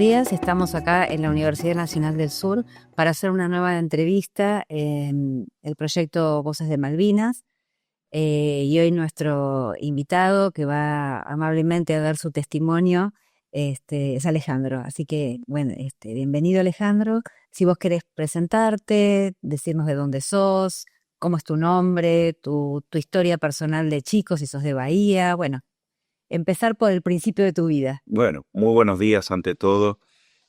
días. Estamos acá en la Universidad Nacional del Sur para hacer una nueva entrevista en el proyecto Voces de Malvinas. Y hoy nuestro invitado que va amablemente a dar su testimonio es Alejandro. Así que, bueno, bienvenido Alejandro. Si vos querés presentarte, decirnos de dónde sos, cómo es tu nombre, tu historia personal de chico, si sos de Bahía, bueno, empezar por el principio de tu vida. Bueno, muy buenos días ante todo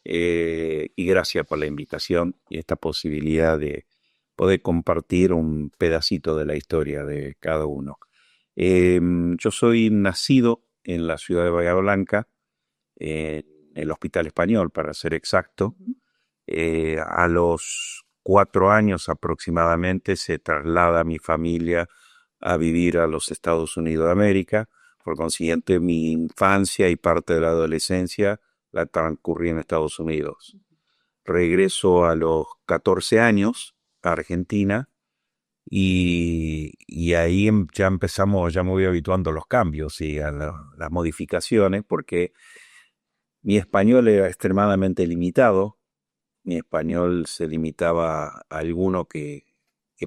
y gracias por la invitación y esta posibilidad de poder compartir un pedacito de la historia de cada uno. Yo soy nacido en la ciudad de Bahía Blanca, en el Hospital Español, para ser exacto. A los 4 años aproximadamente se traslada mi familia a vivir a los Estados Unidos de América. Por consiguiente, mi infancia y parte de la adolescencia la transcurrí en Estados Unidos. Regreso a los 14 años a Argentina y ahí ya empezamos, ya me voy habituando a los cambios y a las modificaciones porque mi español era extremadamente limitado. Mi español se limitaba a alguno que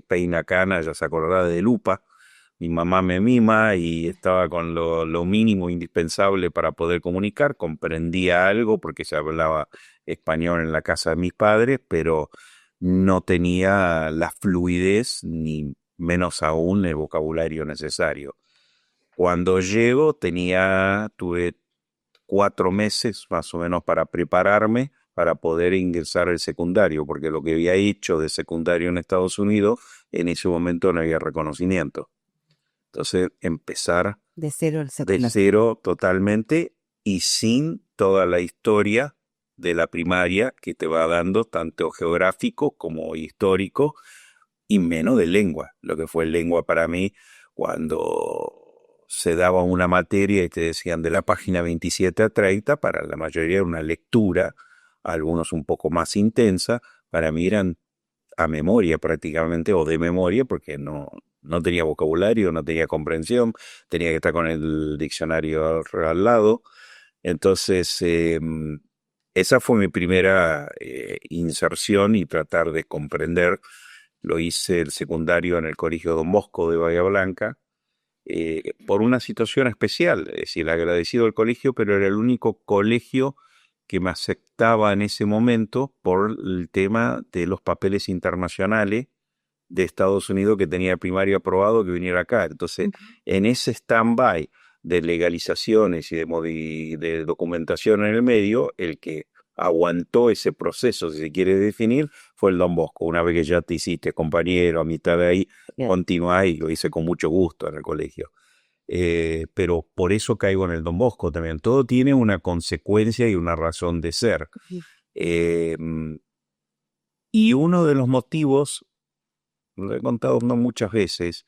peina cana, ya se acordará de Lupa. Mi mamá me mima y estaba con lo mínimo indispensable para poder comunicar. Comprendía algo porque se hablaba español en la casa de mis padres, pero no tenía la fluidez ni menos aún el vocabulario necesario. Cuando llego tuve 4 meses más o menos para prepararme para poder ingresar al secundario, porque lo que había hecho de secundario en Estados Unidos, en ese momento no había reconocimiento. Entonces, empezar De cero el de secundario. cero totalmente y sin toda la historia de la primaria que te va dando tanto geográfico como histórico y menos de lengua. Lo que fue lengua para mí cuando se daba una materia y te decían de la página 27 a 30, para la mayoría era una lectura, algunos un poco más intensa, para mí eran a memoria prácticamente, o de memoria, porque no tenía vocabulario, no tenía comprensión, tenía que estar con el diccionario al lado. Entonces, esa fue mi primera inserción y tratar de comprender. Lo hice el secundario en el Colegio Don Bosco de Bahía Blanca, por una situación especial, es decir, agradecido al colegio, pero era el único colegio que me aceptaba en ese momento por el tema de los papeles internacionales de Estados Unidos que tenía primario aprobado que viniera acá. Entonces, en ese stand-by de legalizaciones y de documentación en el medio, el que aguantó ese proceso, si se quiere definir, fue el Don Bosco. Una vez que ya te hiciste compañero, a mitad de ahí, continuá y lo hice con mucho gusto en el colegio. Pero por eso caigo en el Don Bosco también. Todo tiene una consecuencia y una razón de ser. Eh, y uno de los motivos, lo he contado no muchas veces,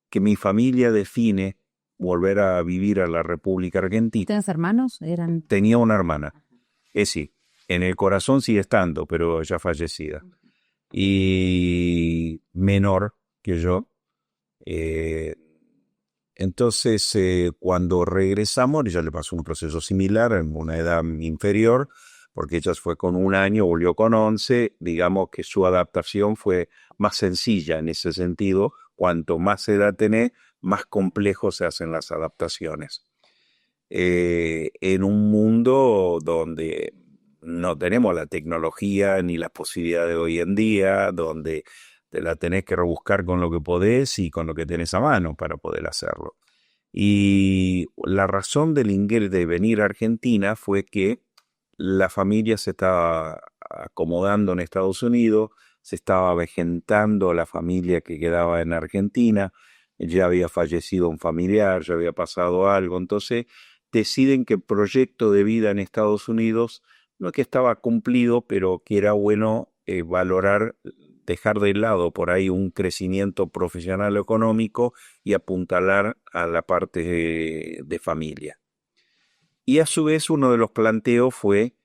que mi familia define volver a vivir a la República Argentina. ¿Tienes hermanos? Tenía una hermana, sí, en el corazón sigue estando, pero ya fallecida. Y menor que yo. Entonces, cuando regresamos, ella le pasó un proceso similar en una edad inferior, porque ella fue con 1 año, volvió con 11, digamos que su adaptación fue más sencilla en ese sentido. Cuanto más edad tenés, más complejos se hacen las adaptaciones. En un mundo donde no tenemos la tecnología ni las posibilidades de hoy en día, donde te la tenés que rebuscar con lo que podés y con lo que tenés a mano para poder hacerlo. Y la razón de venir a Argentina fue que la familia se estaba acomodando en Estados Unidos, se estaba avejentando la familia que quedaba en Argentina, ya había fallecido un familiar, ya había pasado algo, entonces deciden que el proyecto de vida en Estados Unidos no es que estaba cumplido, pero que era bueno valorar, dejar de lado por ahí un crecimiento profesional o económico y apuntalar a la parte de familia. Y a su vez uno de los planteos fue,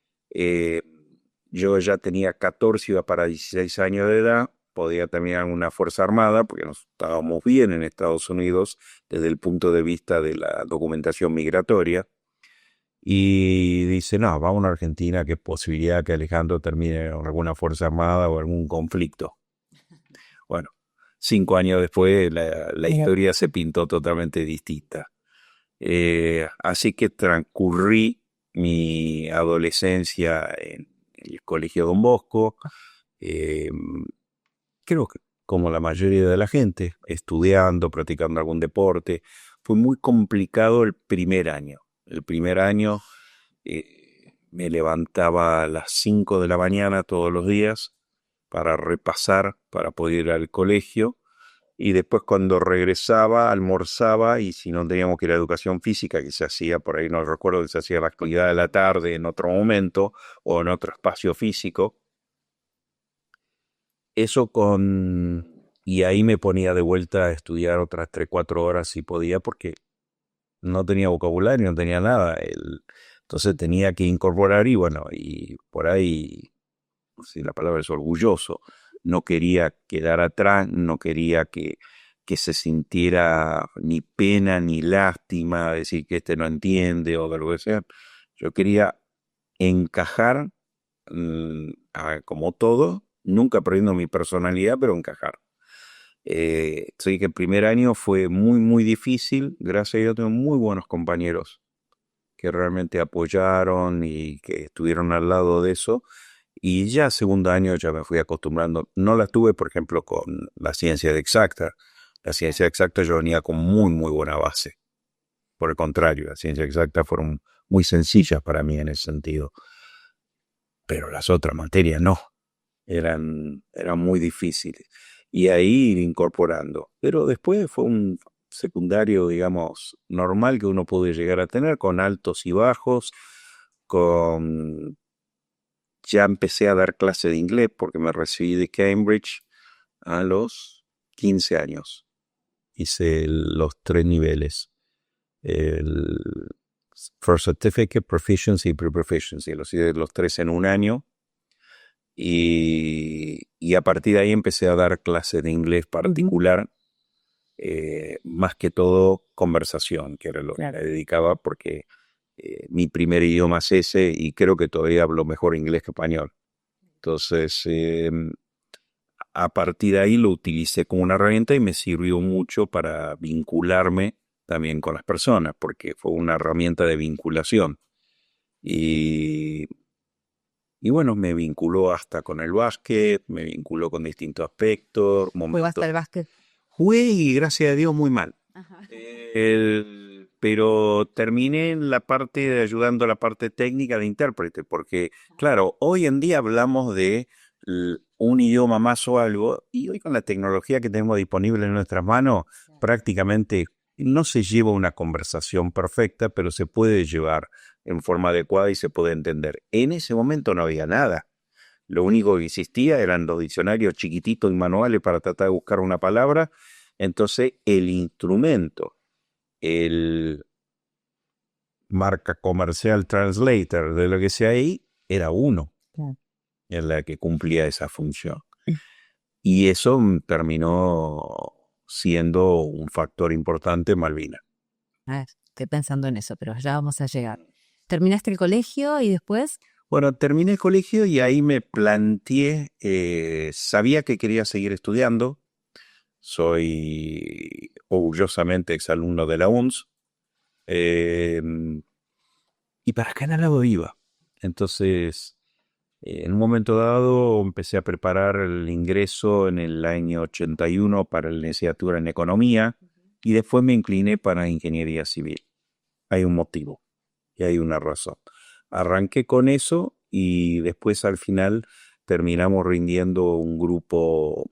yo ya tenía 14, iba para 16 años de edad, podía terminar en una fuerza armada, porque nos estábamos bien en Estados Unidos desde el punto de vista de la documentación migratoria. y dice, no, vamos a Argentina, qué posibilidad que Alejandro termine en alguna fuerza armada o algún conflicto. Bueno, 5 años después la historia se pintó totalmente distinta. Así que transcurrí mi adolescencia en el Colegio Don Bosco, eh, creo que como la mayoría de la gente, estudiando, practicando algún deporte. Fue muy complicado el primer año. El primer año me levantaba a las 5 de la mañana todos los días para repasar, para poder ir al colegio. Y después cuando regresaba, almorzaba, y si no teníamos que ir a educación física, que se hacía por ahí, no recuerdo, que se hacía la actividad de la tarde en otro momento o en otro espacio físico. Eso y ahí me ponía de vuelta a estudiar otras 3, 4 horas si podía, porque no tenía vocabulario, no tenía nada. Entonces tenía que incorporar, y bueno, y por ahí, no sé si la palabra es orgulloso, no quería quedar atrás, no quería que se sintiera ni pena ni lástima, decir que este no entiende o de lo que sea. Yo quería encajar, como todo, nunca perdiendo mi personalidad, pero encajar. Así que el primer año fue muy, muy difícil. Gracias a Dios tengo muy buenos compañeros que realmente apoyaron y que estuvieron al lado de eso. Y ya segundo año ya me fui acostumbrando. No la tuve, por ejemplo, con la ciencia exacta. La ciencia exacta yo venía con muy, muy buena base. Por el contrario, las ciencias exactas fueron muy sencillas para mí en ese sentido. Pero las otras materias no. Eran muy difíciles. Y ahí ir incorporando. Pero después fue un secundario, digamos, normal que uno puede llegar a tener, con altos y bajos, ya empecé a dar clase de inglés porque me recibí de Cambridge a los 15 años. Hice los 3 niveles. El First Certificate, Proficiency y Pre-Proficiency. Los hice los 3 en un año. Y a partir de ahí empecé a dar clases de inglés particular, más que todo conversación, que era lo que me dedicaba, porque mi primer idioma es ese y creo que todavía hablo mejor inglés que español. Entonces, a partir de ahí lo utilicé como una herramienta y me sirvió mucho para vincularme también con las personas, porque fue una herramienta de vinculación. Y bueno, me vinculó hasta con el básquet, me vinculó con distintos aspectos. ¿Juega hasta el básquet? Jugué y gracias a Dios muy mal. Ajá. Pero terminé en la parte de ayudando a la parte técnica de intérprete, porque claro, hoy en día hablamos de un idioma más o algo, y hoy con la tecnología que tenemos disponible en nuestras manos, prácticamente no se lleva una conversación perfecta, pero se puede llevar en forma adecuada y se puede entender. En ese momento no había nada. Lo único que existía eran los diccionarios chiquititos y manuales para tratar de buscar una palabra. Entonces, el instrumento, el marca comercial translator de lo que sea ahí, era uno, en la que cumplía esa función. Y eso terminó siendo un factor importante en Malvinas. Estoy pensando en eso, pero ya vamos a llegar. ¿Terminaste el colegio y después? Bueno, terminé el colegio y ahí me planteé, sabía que quería seguir estudiando. Soy orgullosamente exalumno de la UNS. Y para acá en lado iba. Entonces, en un momento dado empecé a preparar el ingreso en el año 81 para la licenciatura en Economía y después me incliné para Ingeniería Civil. Hay un motivo y hay una razón. Arranqué con eso y después al final terminamos rindiendo un grupo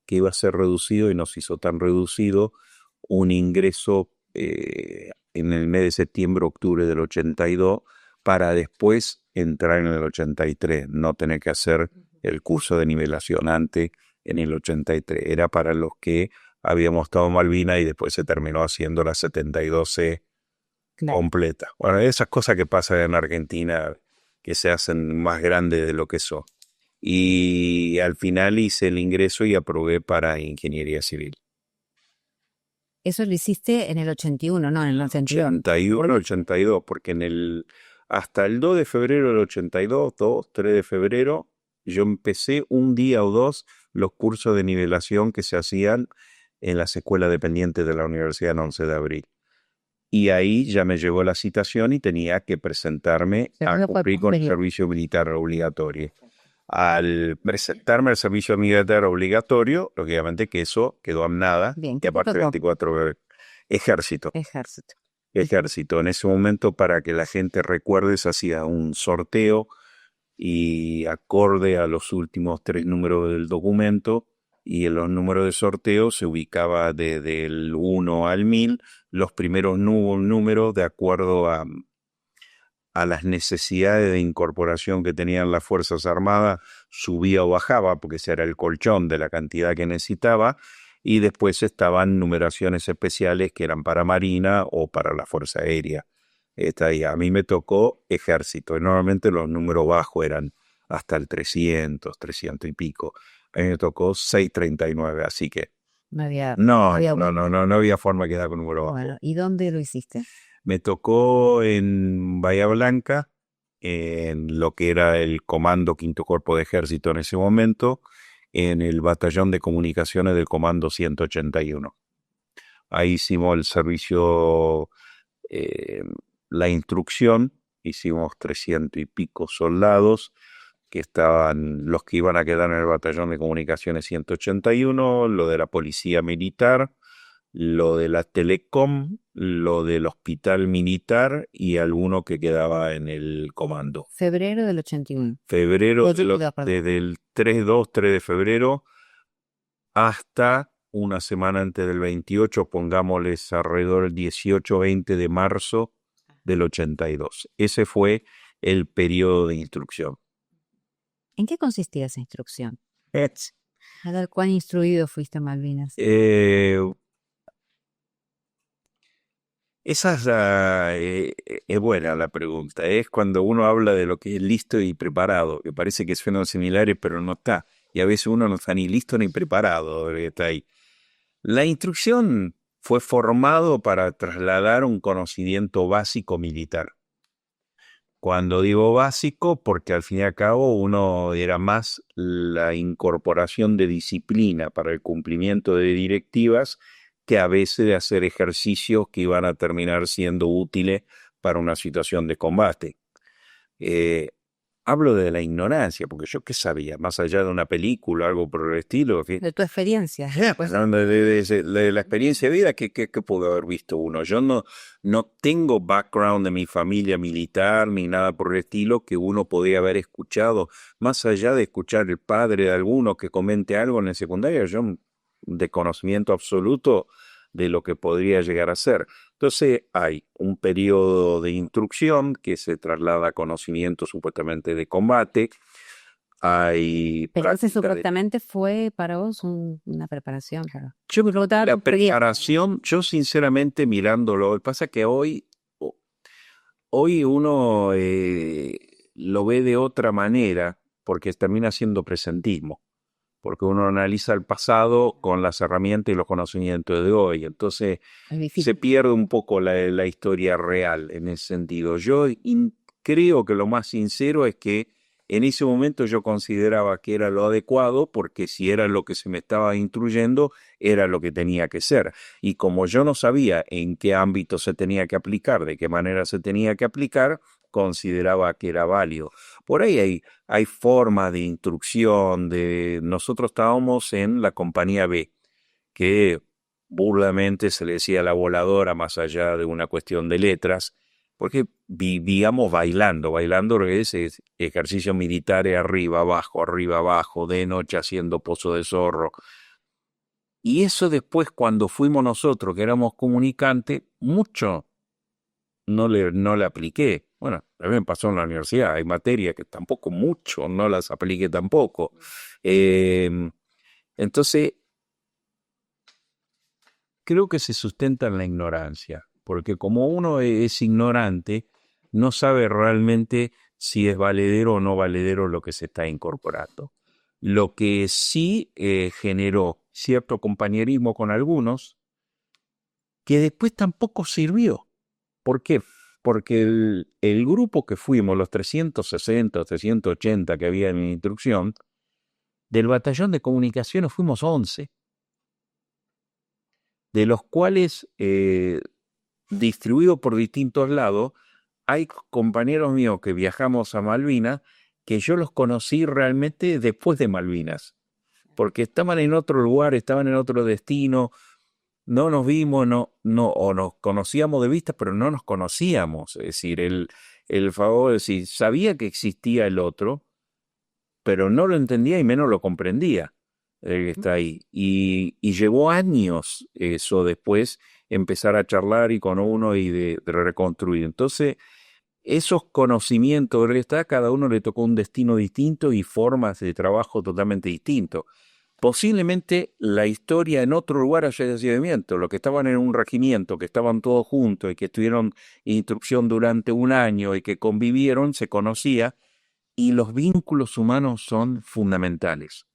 que iba a ser reducido y nos hizo tan reducido un ingreso en el mes de septiembre, octubre del 82, para después entrar en el 83, no tener que hacer el curso de nivelación antes en el 83. Era para los que habíamos estado en Malvinas y después se terminó haciendo la 72C completa. Bueno, esas cosas que pasan en Argentina que se hacen más grandes de lo que son. Y al final hice el ingreso y aprobé para Ingeniería Civil. Eso lo hiciste en el 81, no en el 82. 81, 82, porque hasta el 2 de febrero del 82, 2, 3 de febrero, yo empecé un día o dos los cursos de nivelación que se hacían en las escuelas dependientes de la Universidad en 11 de abril. Y ahí ya me llegó la citación y tenía que presentarme a cumplir con el servicio militar obligatorio. Al presentarme al servicio militar obligatorio, lógicamente que eso quedó en nada. Bien, y aparte 24 ejército. Ejército. En ese momento, para que la gente recuerde, se hacía un sorteo y acorde a los últimos 3 números del documento y en los números de sorteo se ubicaba desde el 1 al 1000 los primeros números de acuerdo a las necesidades de incorporación que tenían las Fuerzas Armadas, subía o bajaba, porque ese era el colchón de la cantidad que necesitaba, y después estaban numeraciones especiales que eran para Marina o para la Fuerza Aérea. A mí me tocó ejército, y normalmente los números bajos eran hasta el 300, 300 y pico. A mí me tocó 639, así que no había forma de quedar con número bajo. Bueno, ¿y dónde lo hiciste? Me tocó en Bahía Blanca, en lo que era el Comando Quinto Cuerpo de Ejército en ese momento, en el Batallón de Comunicaciones del Comando 181. Ahí hicimos el servicio, la instrucción, hicimos 300 y pico soldados, que estaban los que iban a quedar en el Batallón de Comunicaciones 181, lo de la Policía Militar, lo de la Telecom, lo del Hospital Militar y alguno que quedaba en el comando. Febrero del 81. Desde el 3 de febrero hasta una semana antes del 28, pongámosles alrededor del 18-20 de marzo del 82. Ese fue el periodo de instrucción. ¿En qué consistía esa instrucción? A ver, ¿cuán instruido fuiste en Malvinas? Esa es buena la pregunta. Es cuando uno habla de lo que es listo y preparado, que parece que suenan similares, pero no está. Y a veces uno no está ni listo ni preparado. Está ahí. La instrucción fue formado para trasladar un conocimiento básico militar. Cuando digo básico, porque al fin y al cabo uno era más la incorporación de disciplina para el cumplimiento de directivas que a veces de hacer ejercicios que iban a terminar siendo útiles para una situación de combate. Hablo de la ignorancia, porque yo qué sabía, más allá de una película, algo por el estilo. De tu experiencia. Pues, de la experiencia de vida, ¿qué pudo haber visto uno? Yo no tengo background de mi familia militar ni nada por el estilo que uno podía haber escuchado. Más allá de escuchar el padre de alguno que comente algo en el secundario, yo de conocimiento absoluto de lo que podría llegar a ser. Entonces hay un periodo de instrucción que se traslada a conocimiento supuestamente de combate. Pero ese supuestamente fue para vos una preparación. Claro. La preparación, yo sinceramente mirándolo, lo que pasa es que hoy uno lo ve de otra manera porque termina siendo presentismo, porque uno analiza el pasado con las herramientas y los conocimientos de hoy, entonces se pierde un poco la historia real en ese sentido. Yo creo que lo más sincero es que en ese momento yo consideraba que era lo adecuado, porque si era lo que se me estaba instruyendo, era lo que tenía que ser. Y como yo no sabía en qué ámbito se tenía que aplicar, de qué manera se tenía que aplicar, consideraba que era válido. Por ahí hay formas de instrucción. Nosotros estábamos en la compañía B, que burdamente se le decía la voladora, más allá de una cuestión de letras, porque vivíamos bailando es ejercicios militares arriba, abajo, de noche haciendo pozo de zorro. Y eso después, cuando fuimos nosotros, que éramos comunicantes, mucho no le apliqué. Bueno, a mí me pasó en la universidad, hay materias que tampoco mucho no las apliqué tampoco. Entonces, creo que se sustenta en la ignorancia, porque como uno es ignorante, no sabe realmente si es valedero o no valedero lo que se está incorporando. Lo que sí generó cierto compañerismo con algunos, que después tampoco sirvió. ¿Por qué? Porque el grupo que fuimos, los 360, 380 que había en mi instrucción, del batallón de comunicaciones fuimos 11, de los cuales, distribuidos por distintos lados, hay compañeros míos que viajamos a Malvinas que yo los conocí realmente después de Malvinas, porque estaban en otro lugar, estaban en otro destino, no nos vimos, o nos conocíamos de vista, pero no nos conocíamos. Es decir, el favor, es decir, sabía que existía el otro, pero no lo entendía y menos lo comprendía, el que está ahí. Y llevó años eso después, empezar a charlar y con uno y de reconstruir. Entonces, esos conocimientos, está, cada uno le tocó un destino distinto y formas de trabajo totalmente distintos. Posiblemente la historia en otro lugar haya sido distinto. Los que estaban en un regimiento, que estaban todos juntos y que estuvieron instrucción durante un año y que convivieron, se conocía, y los vínculos humanos son fundamentales.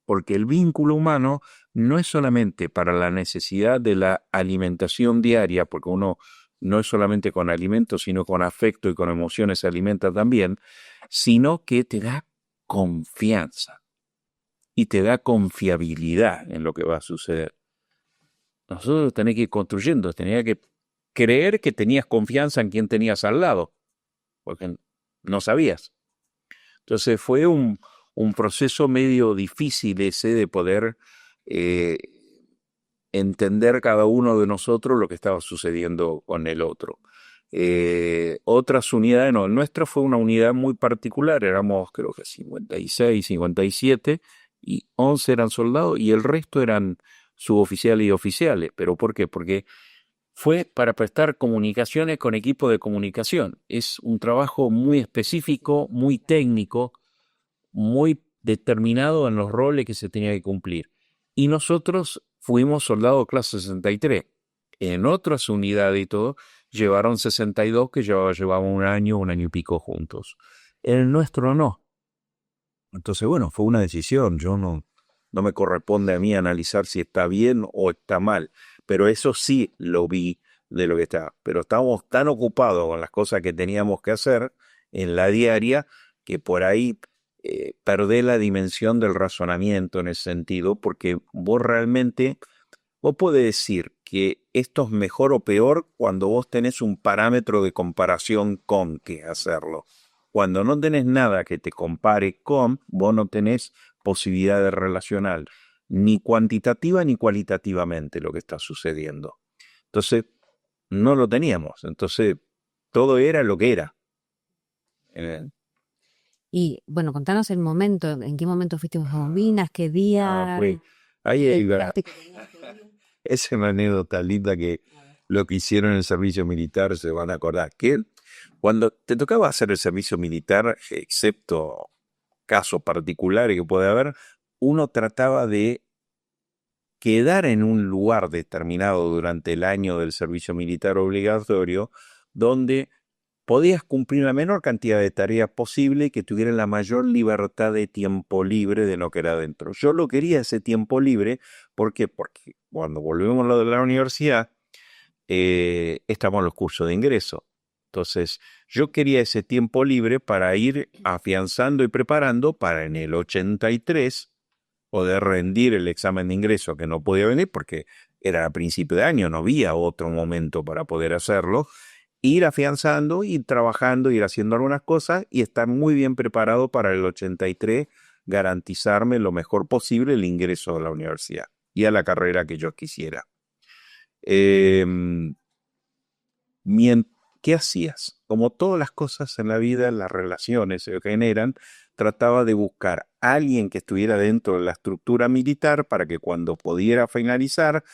Porque el vínculo humano no es solamente para la necesidad de la alimentación diaria, porque uno no es solamente con alimentos, sino con afecto y con emociones se alimenta también, sino que te da confianza y te da confiabilidad en lo que va a suceder. Nosotros tenés que ir construyendo, tenías que creer que tenías confianza en quien tenías al lado, porque no sabías. Entonces fue un proceso medio difícil ese de poder entender cada uno de nosotros lo que estaba sucediendo con el otro. Otras unidades, no, nuestra fue una unidad muy particular, éramos creo que 56, 57, y 11 eran soldados y el resto eran suboficiales y oficiales. ¿Pero por qué? Porque fue para prestar comunicaciones con equipo de comunicación. Es un trabajo muy específico, muy técnico, muy determinado en los roles que se tenía que cumplir. Y nosotros fuimos soldados clase 63. En otras unidades y todo, llevaron 62 que llevaban un año y pico juntos. El nuestro no. Entonces, bueno, fue una decisión. Yo no me corresponde a mí analizar si está bien o está mal. Pero eso sí lo vi de lo que está. Pero estábamos tan ocupados con las cosas que teníamos que hacer en la diaria que por ahí perdés la dimensión del razonamiento en ese sentido, porque vos podés decir que esto es mejor o peor cuando vos tenés un parámetro de comparación con que hacerlo. Cuando no tenés nada que te compare con, vos no tenés posibilidad de relacionar, ni cuantitativa ni cualitativamente lo que está sucediendo. Entonces, no lo teníamos. Entonces, todo era lo que era. Y bueno, contanos el momento, ¿en qué momento fuiste a Malvinas? ¿Qué día? Ahí ¿Pensaste que tenías que ir? esa es una anécdota linda que lo que hicieron en el servicio militar se van a acordar. Que cuando te tocaba hacer el servicio militar, excepto casos particulares que puede haber, uno trataba de quedar en un lugar determinado durante el año del servicio militar obligatorio, donde podías cumplir la menor cantidad de tareas posible y que tuvieran la mayor libertad de tiempo libre de lo que era adentro. Yo lo quería ese tiempo libre, ¿por qué? Porque cuando volvemos a lo de la universidad, estamos en los cursos de ingreso. Entonces, yo quería ese tiempo libre para ir afianzando y preparando para en el 83 poder rendir el examen de ingreso, que no podía venir porque era a principio de año, no había otro momento para poder hacerlo, ir afianzando, ir trabajando, ir haciendo algunas cosas y estar muy bien preparado para el 83, garantizarme lo mejor posible el ingreso a la universidad y a la carrera que yo quisiera. ¿Qué hacías? Como todas las cosas en la vida, las relaciones se generan, trataba de buscar a alguien que estuviera dentro de la estructura militar para que cuando pudiera finalizar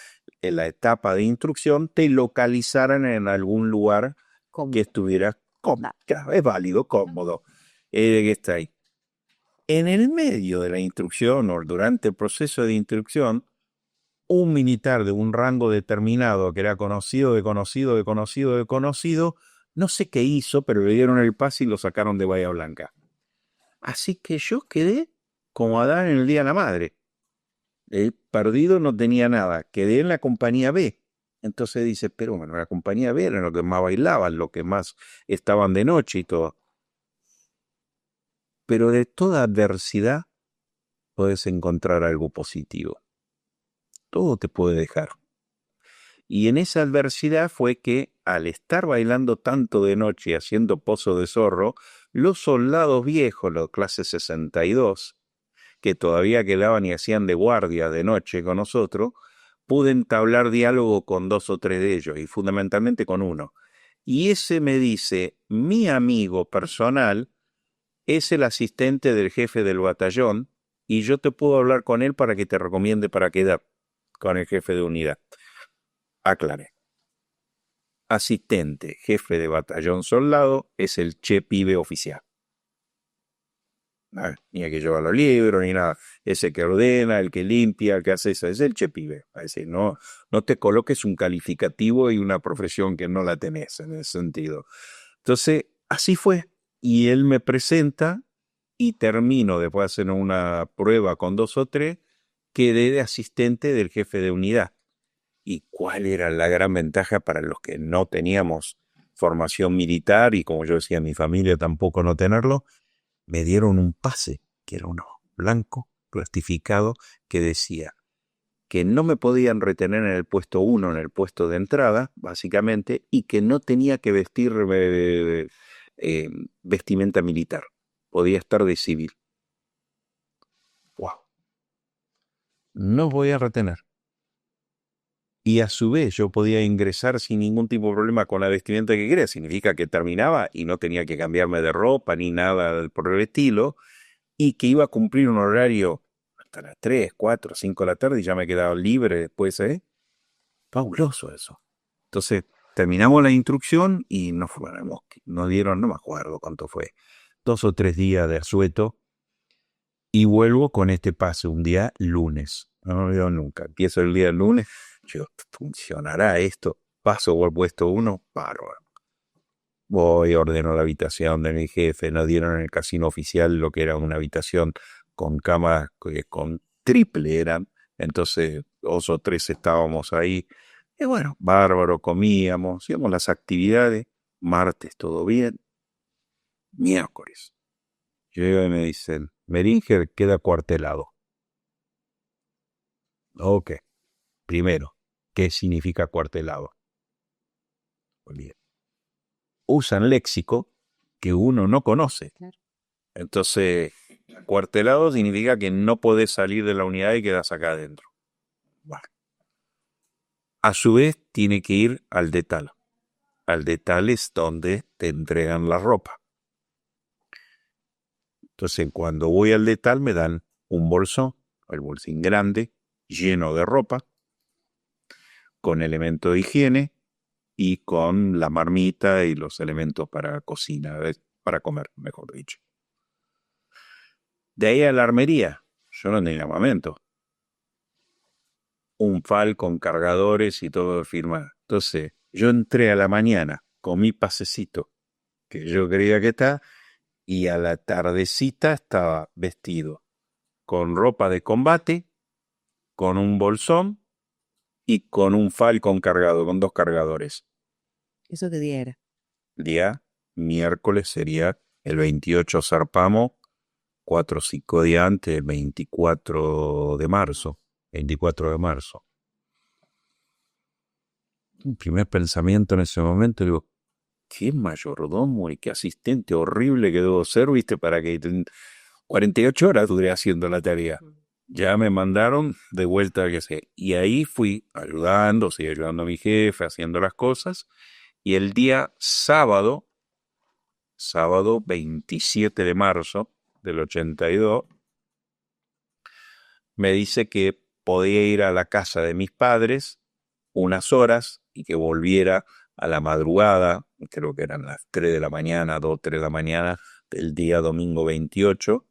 en la etapa de instrucción te localizaran en algún lugar que estuviera cómodo. Es válido, cómodo, que está ahí. En el medio de la instrucción o durante el proceso de instrucción, un militar de un rango determinado que era conocido, no sé qué hizo, pero le dieron el pase y lo sacaron de Bahía Blanca. Así que yo quedé como Adán en el Día de la Madre. Perdido no tenía nada. Quedé en la compañía B. Entonces dice, pero bueno, la compañía B eran los que más bailaban, los que más estaban de noche y todo. Pero de toda adversidad puedes encontrar algo positivo. Todo te puede dejar. Y en esa adversidad fue que, al estar bailando tanto de noche y haciendo Pozo de Zorro, los soldados viejos, los clase 62, que todavía quedaban y hacían de guardia de noche con nosotros, pude entablar diálogo con 2 o 3 de ellos, y fundamentalmente con uno. Y ese me dice, mi amigo personal es el asistente del jefe del batallón, y yo te puedo hablar con él para que te recomiende para quedar con el jefe de unidad. Aclaré. Asistente, jefe de batallón soldado, es el che pibe oficial. Ni hay que llevar los libros, ni nada. Ese que ordena, el que limpia, el que hace eso, es el che pibe. Es decir, no te coloques un calificativo y una profesión que no la tenés en ese sentido. Entonces, así fue. Y él me presenta y termino, después de hacer una prueba con 2 o 3, quedé de asistente del jefe de unidad. ¿Y cuál era la gran ventaja para los que no teníamos formación militar y, como yo decía, mi familia tampoco no tenerlo? Me dieron un pase, que era uno blanco, plastificado, que decía que no me podían retener en el puesto 1, en el puesto de entrada, básicamente, y que no tenía que vestir vestimenta militar. Podía estar de civil. ¡Wow! No voy a retener. Y a su vez yo podía ingresar sin ningún tipo de problema con la vestimenta que quería. Significa que terminaba y no tenía que cambiarme de ropa ni nada por el estilo, y que iba a cumplir un horario hasta las 3, 4, 5 de la tarde y ya me quedaba libre después, ¿eh? Fabuloso eso. Entonces terminamos la instrucción y nos dieron, no me acuerdo cuánto fue, 2 o 3 días de asueto, y vuelvo con este pase un día lunes. No me olvido nunca. Empiezo el día lunes. Yo, ¿funcionará esto? Paso por puesto 1, bárbaro. Voy, ordeno la habitación de mi jefe. Nos dieron en el casino oficial lo que era una habitación con camas con triple eran. Entonces 2 o 3 estábamos ahí. Y bueno, bárbaro, comíamos, hacíamos las actividades. Martes todo bien. Miércoles llegan y me dicen, Meringer queda cuartelado. Ok. Primero, ¿qué significa cuartelado? Muy bien. Usan léxico que uno no conoce. Claro. Entonces, cuartelado significa que no podés salir de la unidad y quedás acá adentro. Bueno. A su vez, tiene que ir al detal. Al detal es donde te entregan la ropa. Entonces, cuando voy al detal, me dan un bolsón, el bolsín grande, lleno de ropa, con elementos de higiene y con la marmita y los elementos para cocina, para comer, mejor dicho. De ahí a la armería, yo no tenía armamento. Un FAL con cargadores y todo de firma. Entonces, yo entré a la mañana con mi pasecito, que yo creía que está, y a la tardecita estaba vestido con ropa de combate, con un bolsón y con un FAL con 2 cargadores. ¿Eso qué día era? Día miércoles sería el 28, zarpamos 4 o 5 días antes, el 24 de marzo. 24 de marzo. Mi primer pensamiento en ese momento, digo, qué mayordomo y qué asistente horrible que debo ser, ¿viste? Para que 48 horas duré haciendo la tarea. Ya me mandaron de vuelta, que sé. Y ahí fui ayudando a mi jefe, haciendo las cosas. Y el día sábado 27 de marzo del 82, me dice que podía ir a la casa de mis padres unas horas y que volviera a la madrugada, creo que eran las 3 de la mañana, 2, 3 de la mañana del día domingo 28,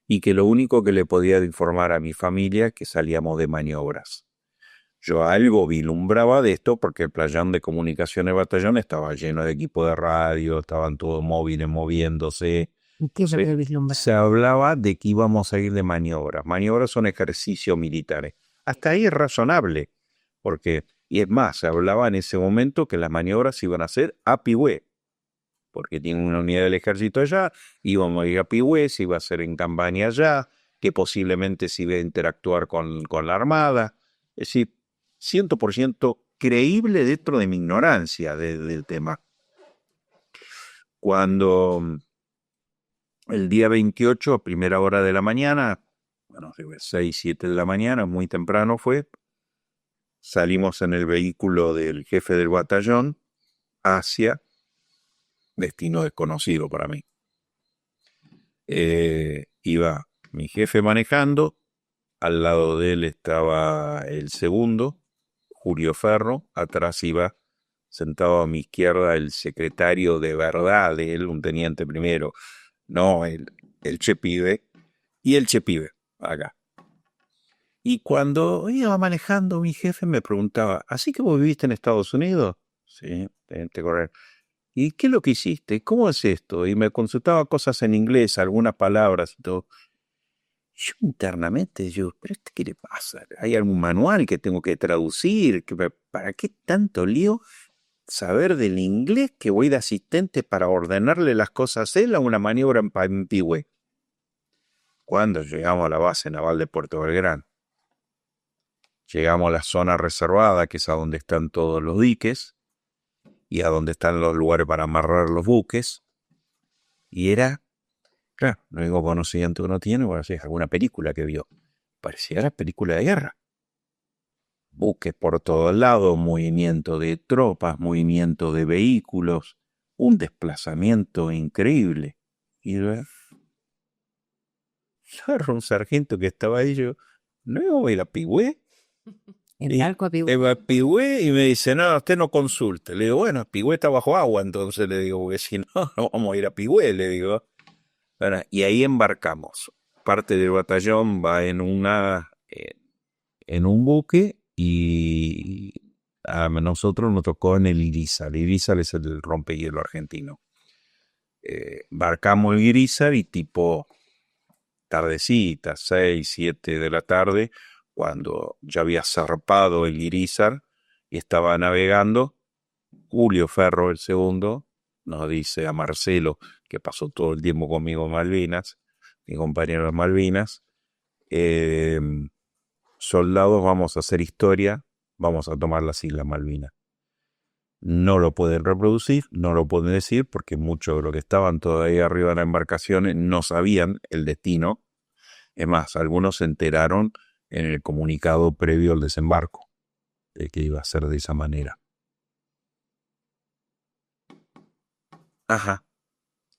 y que lo único que le podía informar a mi familia es que salíamos de maniobras. Yo algo vislumbraba de esto porque el playón de comunicaciones de batallón estaba lleno de equipo de radio, estaban todos móviles moviéndose. ¿Qué es lo que vislumbraba? Se hablaba de que íbamos a ir de maniobras. Maniobras son ejercicios militares. Hasta ahí es razonable, porque Y es más, se hablaba en ese momento que las maniobras se iban a hacer a Pigüé, porque tienen una unidad del ejército allá, íbamos a ir a Pigüé, se iba a hacer en campaña allá, que posiblemente se iba a interactuar con la Armada. Es decir, 100% creíble dentro de mi ignorancia del tema. Cuando el día 28, a primera hora de la mañana, bueno, 6, 7 de la mañana, muy temprano fue, salimos en el vehículo del jefe del batallón hacia destino desconocido para mí. Iba mi jefe manejando, al lado de él estaba el segundo, Julio Ferro, atrás iba sentado a mi izquierda el secretario de verdad de él, un teniente primero, no el Chepibe, y el Chepibe, acá. Y cuando iba manejando, mi jefe me preguntaba, ¿así que vos viviste en Estados Unidos? Sí, teniente coronel. ¿Y qué es lo que hiciste? ¿Cómo es esto? Y me consultaba cosas en inglés, algunas palabras y todo. Yo internamente, ¿pero qué le pasa? ¿Hay algún manual que tengo que traducir? ¿Para qué tanto lío saber del inglés que voy de asistente para ordenarle las cosas a él a una maniobra en Pampigüe? Cuando llegamos a la base naval de Puerto Belgrano, llegamos a la zona reservada, que es a donde están todos los diques y a donde están los lugares para amarrar los buques, y era, claro, lo único conocimiento que uno tiene, bueno, si es alguna película que vio, parecía la película de guerra. Buques por todos lados, movimiento de tropas, movimiento de vehículos, un desplazamiento increíble. Y yo era un sargento que estaba ahí, yo, ¿no iba a ir a Pigüé? En Talco a Pigüé. Iba a Pigüé y me dice, no, usted no consulte. Le digo, bueno, Pigüé está bajo agua, entonces le digo, porque si no, no vamos a ir a Pigüé, le digo. Bueno, y ahí embarcamos. Parte del batallón va en un buque y a nosotros nos tocó en el Irizar. El Irizar es el rompehielo argentino. Embarcamos el Irizar y tipo tardecita, 6, 7 de la tarde, cuando ya había zarpado el Irizar y estaba navegando, Julio Ferro, el segundo, nos dice a Marcelo, que pasó todo el tiempo conmigo en Malvinas, mi compañero de Malvinas, soldados, vamos a hacer historia, vamos a tomar las Islas Malvinas. No lo pueden reproducir, no lo pueden decir, porque muchos de los que estaban todavía arriba de las embarcaciones no sabían el destino. Es más, algunos se enteraron en el comunicado previo al desembarco, de que iba a ser de esa manera. Ajá.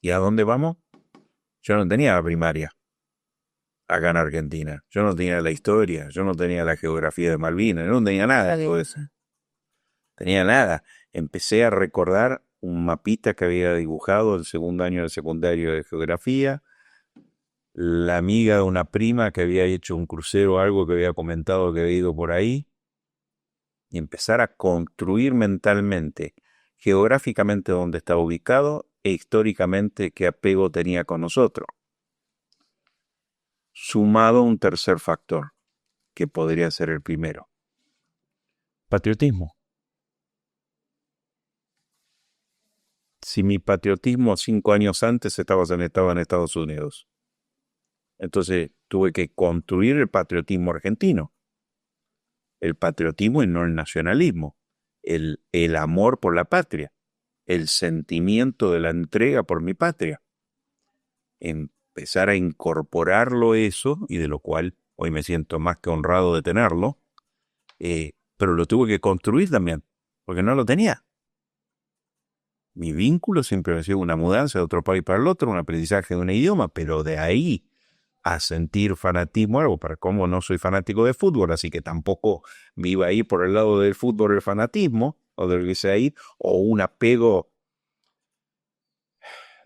¿Y a dónde vamos? Yo no tenía la primaria acá en Argentina. Yo no tenía la historia, yo no tenía la geografía de Malvinas, yo no tenía nada de todo eso. Tenía nada. Empecé a recordar un mapita que había dibujado el segundo año del secundario de geografía, la amiga de una prima que había hecho un crucero o algo que había comentado que había ido por ahí, y empezar a construir mentalmente, geográficamente dónde estaba ubicado e históricamente qué apego tenía con nosotros. Sumado a un tercer factor, que podría ser el primero. Patriotismo. Si mi patriotismo 5 años antes estaba en Estados Unidos. Entonces tuve que construir el patriotismo argentino. El patriotismo y no el nacionalismo. El amor por la patria. El sentimiento de la entrega por mi patria. Empezar a incorporarlo eso, y de lo cual hoy me siento más que honrado de tenerlo, pero lo tuve que construir también, porque no lo tenía. Mi vínculo siempre ha sido una mudanza de otro país para el otro, un aprendizaje de un idioma, pero de ahí a sentir fanatismo, algo para cómo no soy fanático de fútbol, así que tampoco me iba a ir por el lado del fútbol el fanatismo, o de lo que sea ahí, o un apego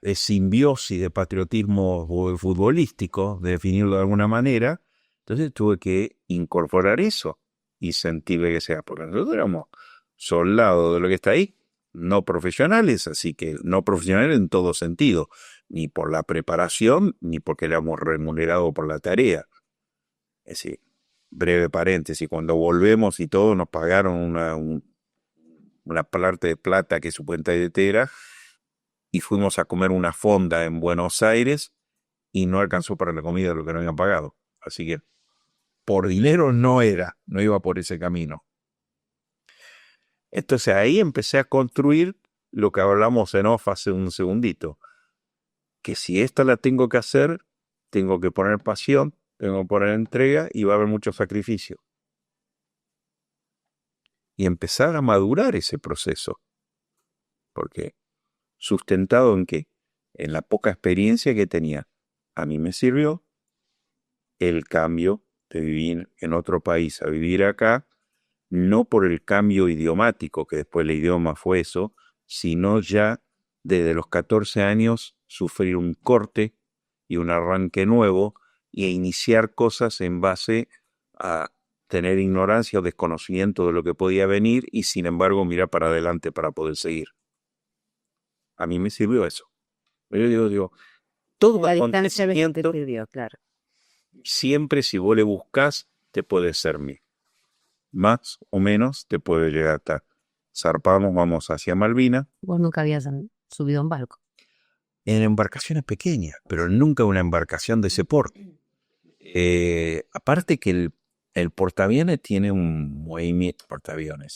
de simbiosis de patriotismo futbolístico, de definirlo de alguna manera. Entonces tuve que incorporar eso y sentir que sea, porque nosotros éramos soldados de lo que está ahí, no profesionales, así que no profesionales en todo sentido, ni por la preparación, ni porque éramos remunerados por la tarea. Es decir, breve paréntesis, cuando volvemos y todo nos pagaron una parte de plata que supuestamente era, y fuimos a comer una fonda en Buenos Aires y no alcanzó para la comida lo que nos habían pagado. Así que por dinero no iba por ese camino. Entonces ahí empecé a construir lo que hablamos en off hace un segundito, que si esta la tengo que hacer, tengo que poner pasión, tengo que poner entrega y va a haber mucho sacrificio. Y empezar a madurar ese proceso. Porque ¿sustentado en qué? En la poca experiencia que tenía. A mí me sirvió el cambio de vivir en otro país a vivir acá, no por el cambio idiomático, que después el idioma fue eso, sino ya desde los 14 años sufrir un corte y un arranque nuevo e iniciar cosas en base a tener ignorancia o desconocimiento de lo que podía venir y sin embargo mirar para adelante para poder seguir. A mí me sirvió eso. Yo digo, todo La distancia te acontecimiento, sirvió, claro. siempre si vos le buscás, te puede servir. Más o menos te puede llegar a estar. Zarpamos, vamos hacia Malvinas. Vos nunca habías subido a un barco. En embarcaciones pequeñas, pero nunca una embarcación de ese porte. Aparte que el portaaviones tiene un movimiento,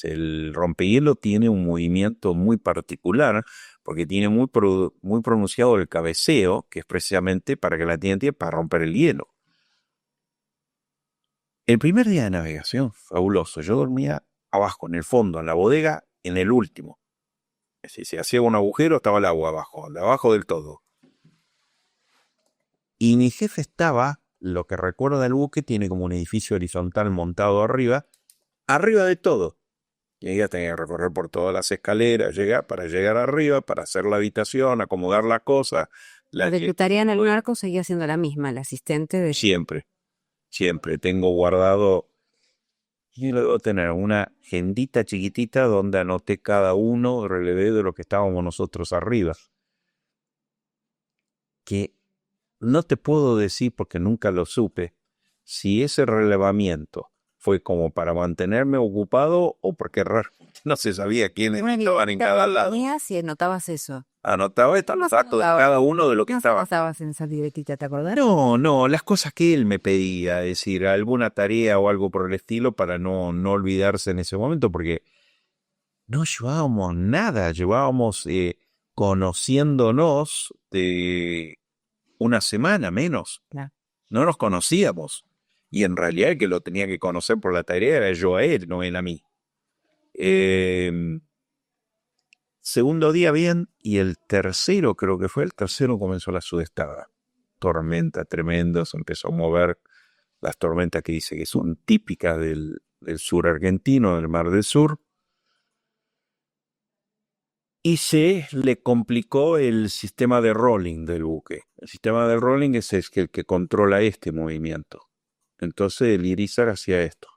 el rompehielo tiene un movimiento muy particular, porque tiene muy pronunciado el cabeceo, que es precisamente para que la tiene para romper el hielo. El primer día de navegación, fabuloso, yo dormía abajo, en el fondo, en la bodega, en el último. Si se hacía un agujero, estaba el agua abajo del todo. Y mi jefe estaba, lo que recuerdo del buque, tiene como un edificio horizontal montado arriba de todo. Y ella tenía que recorrer por todas las escaleras, para llegar arriba, para hacer la habitación, acomodar las cosas. La secretaria en el barco seguía siendo la misma, el asistente de... Siempre tengo guardado, y luego tener una agendita chiquitita donde anoté cada uno, relevé de lo que estábamos nosotros arriba. Que no te puedo decir, porque nunca lo supe, si ese relevamiento fue como para mantenerme ocupado o porque realmente no se sabía quiénes estaban en cada lado. Si anotabas eso. Anotaba los datos de cada uno de lo que estaba. ¿Cómo estabas en esa libretita, te acordás? No, las cosas que él me pedía, es decir, alguna tarea o algo por el estilo para no olvidarse en ese momento, porque no llevábamos nada, llevábamos conociéndonos de una semana menos. Claro. No nos conocíamos. Y en realidad el que lo tenía que conocer por la tarea era yo a él, no él a mí. Segundo día bien, y el tercero, creo que fue el tercero, comenzó la sudestada. Tormenta tremenda, se empezó a mover las tormentas que dice que son típicas del sur argentino, del Mar del Sur. Y se le complicó el sistema de rolling del buque. El sistema de rolling es el que controla este movimiento. Entonces el Irizar hacía esto.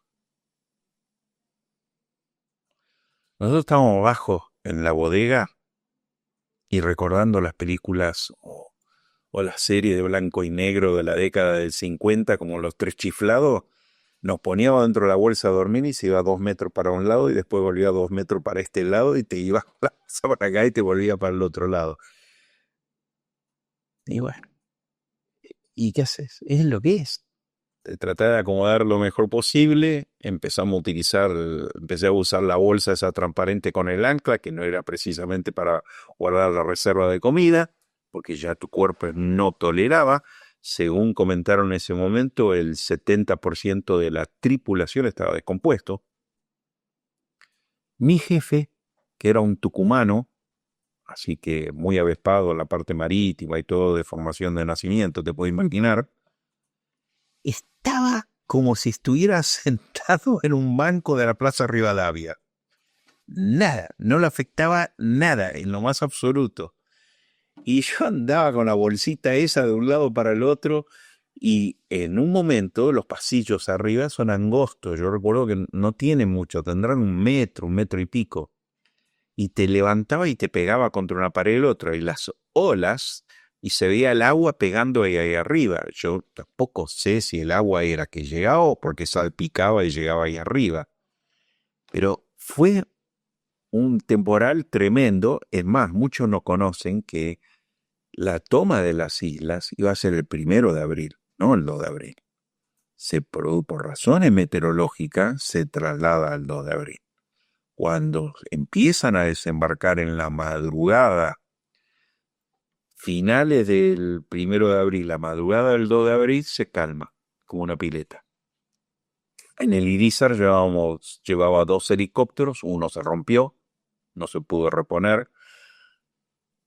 Nosotros estábamos abajo en la bodega y recordando las películas o la serie de blanco y negro de la década del 50, como Los Tres Chiflados, nos poníamos dentro de la bolsa a dormir y se iba 2 metros para un lado y después volvía 2 metros para este lado y te ibas para acá y te volvía para el otro lado. Y bueno, ¿y qué haces? Es lo que es. Tratar de acomodar lo mejor posible. Empecé a usar la bolsa esa transparente con el ancla, que no era precisamente para guardar la reserva de comida, porque ya tu cuerpo no toleraba. Según comentaron en ese momento, el 70% de la tripulación estaba descompuesto. Mi jefe, que era un tucumano, así que muy avespado en la parte marítima y todo de formación de nacimiento, te puedes imaginar, estaba como si estuviera sentado en un banco de la Plaza Rivadavia. Nada, no le afectaba nada, en lo más absoluto. Y yo andaba con la bolsita esa de un lado para el otro y en un momento los pasillos arriba son angostos. Yo recuerdo que no tienen mucho, tendrán 1 metro y pico. Y te levantaba y te pegaba contra una pared y la otra. Y las olas y se veía el agua pegando ahí arriba. Yo tampoco sé si el agua era que llegaba o porque salpicaba y llegaba ahí arriba. Pero fue un temporal tremendo. Es más, muchos no conocen que la toma de las islas iba a ser el 1 de abril, no el 2 de abril. Por razones meteorológicas se traslada al 2 de abril. Cuando empiezan a desembarcar en la madrugada, finales del 1 de abril, la madrugada del 2 de abril, se calma, como una pileta. En el Irizar llevaba 2 helicópteros, uno se rompió, no se pudo reponer,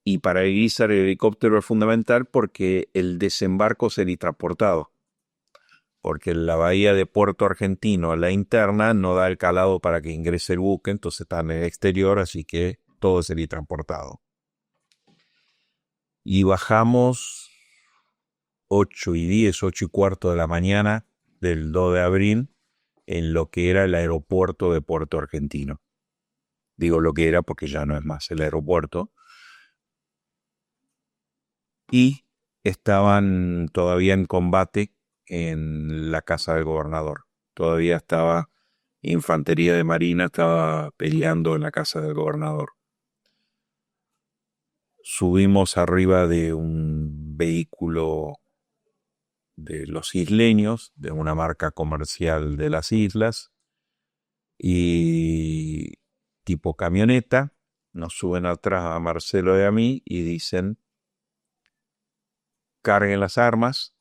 y para Irizar el helicóptero es fundamental porque el desembarco es helitransportado, porque la bahía de Puerto Argentino, la interna, no da el calado para que ingrese el buque, entonces está en el exterior, así que todo es helitransportado. Y bajamos 8:10, 8:15 de la mañana del 2 de abril en lo que era el aeropuerto de Puerto Argentino. Digo lo que era porque ya no es más el aeropuerto. Y estaban todavía en combate en la casa del gobernador. Todavía estaba infantería de marina, estaba peleando en la casa del gobernador. Subimos arriba de un vehículo de los isleños, de una marca comercial de las islas, y tipo camioneta, nos suben atrás a Marcelo y a mí y dicen: carguen las armas,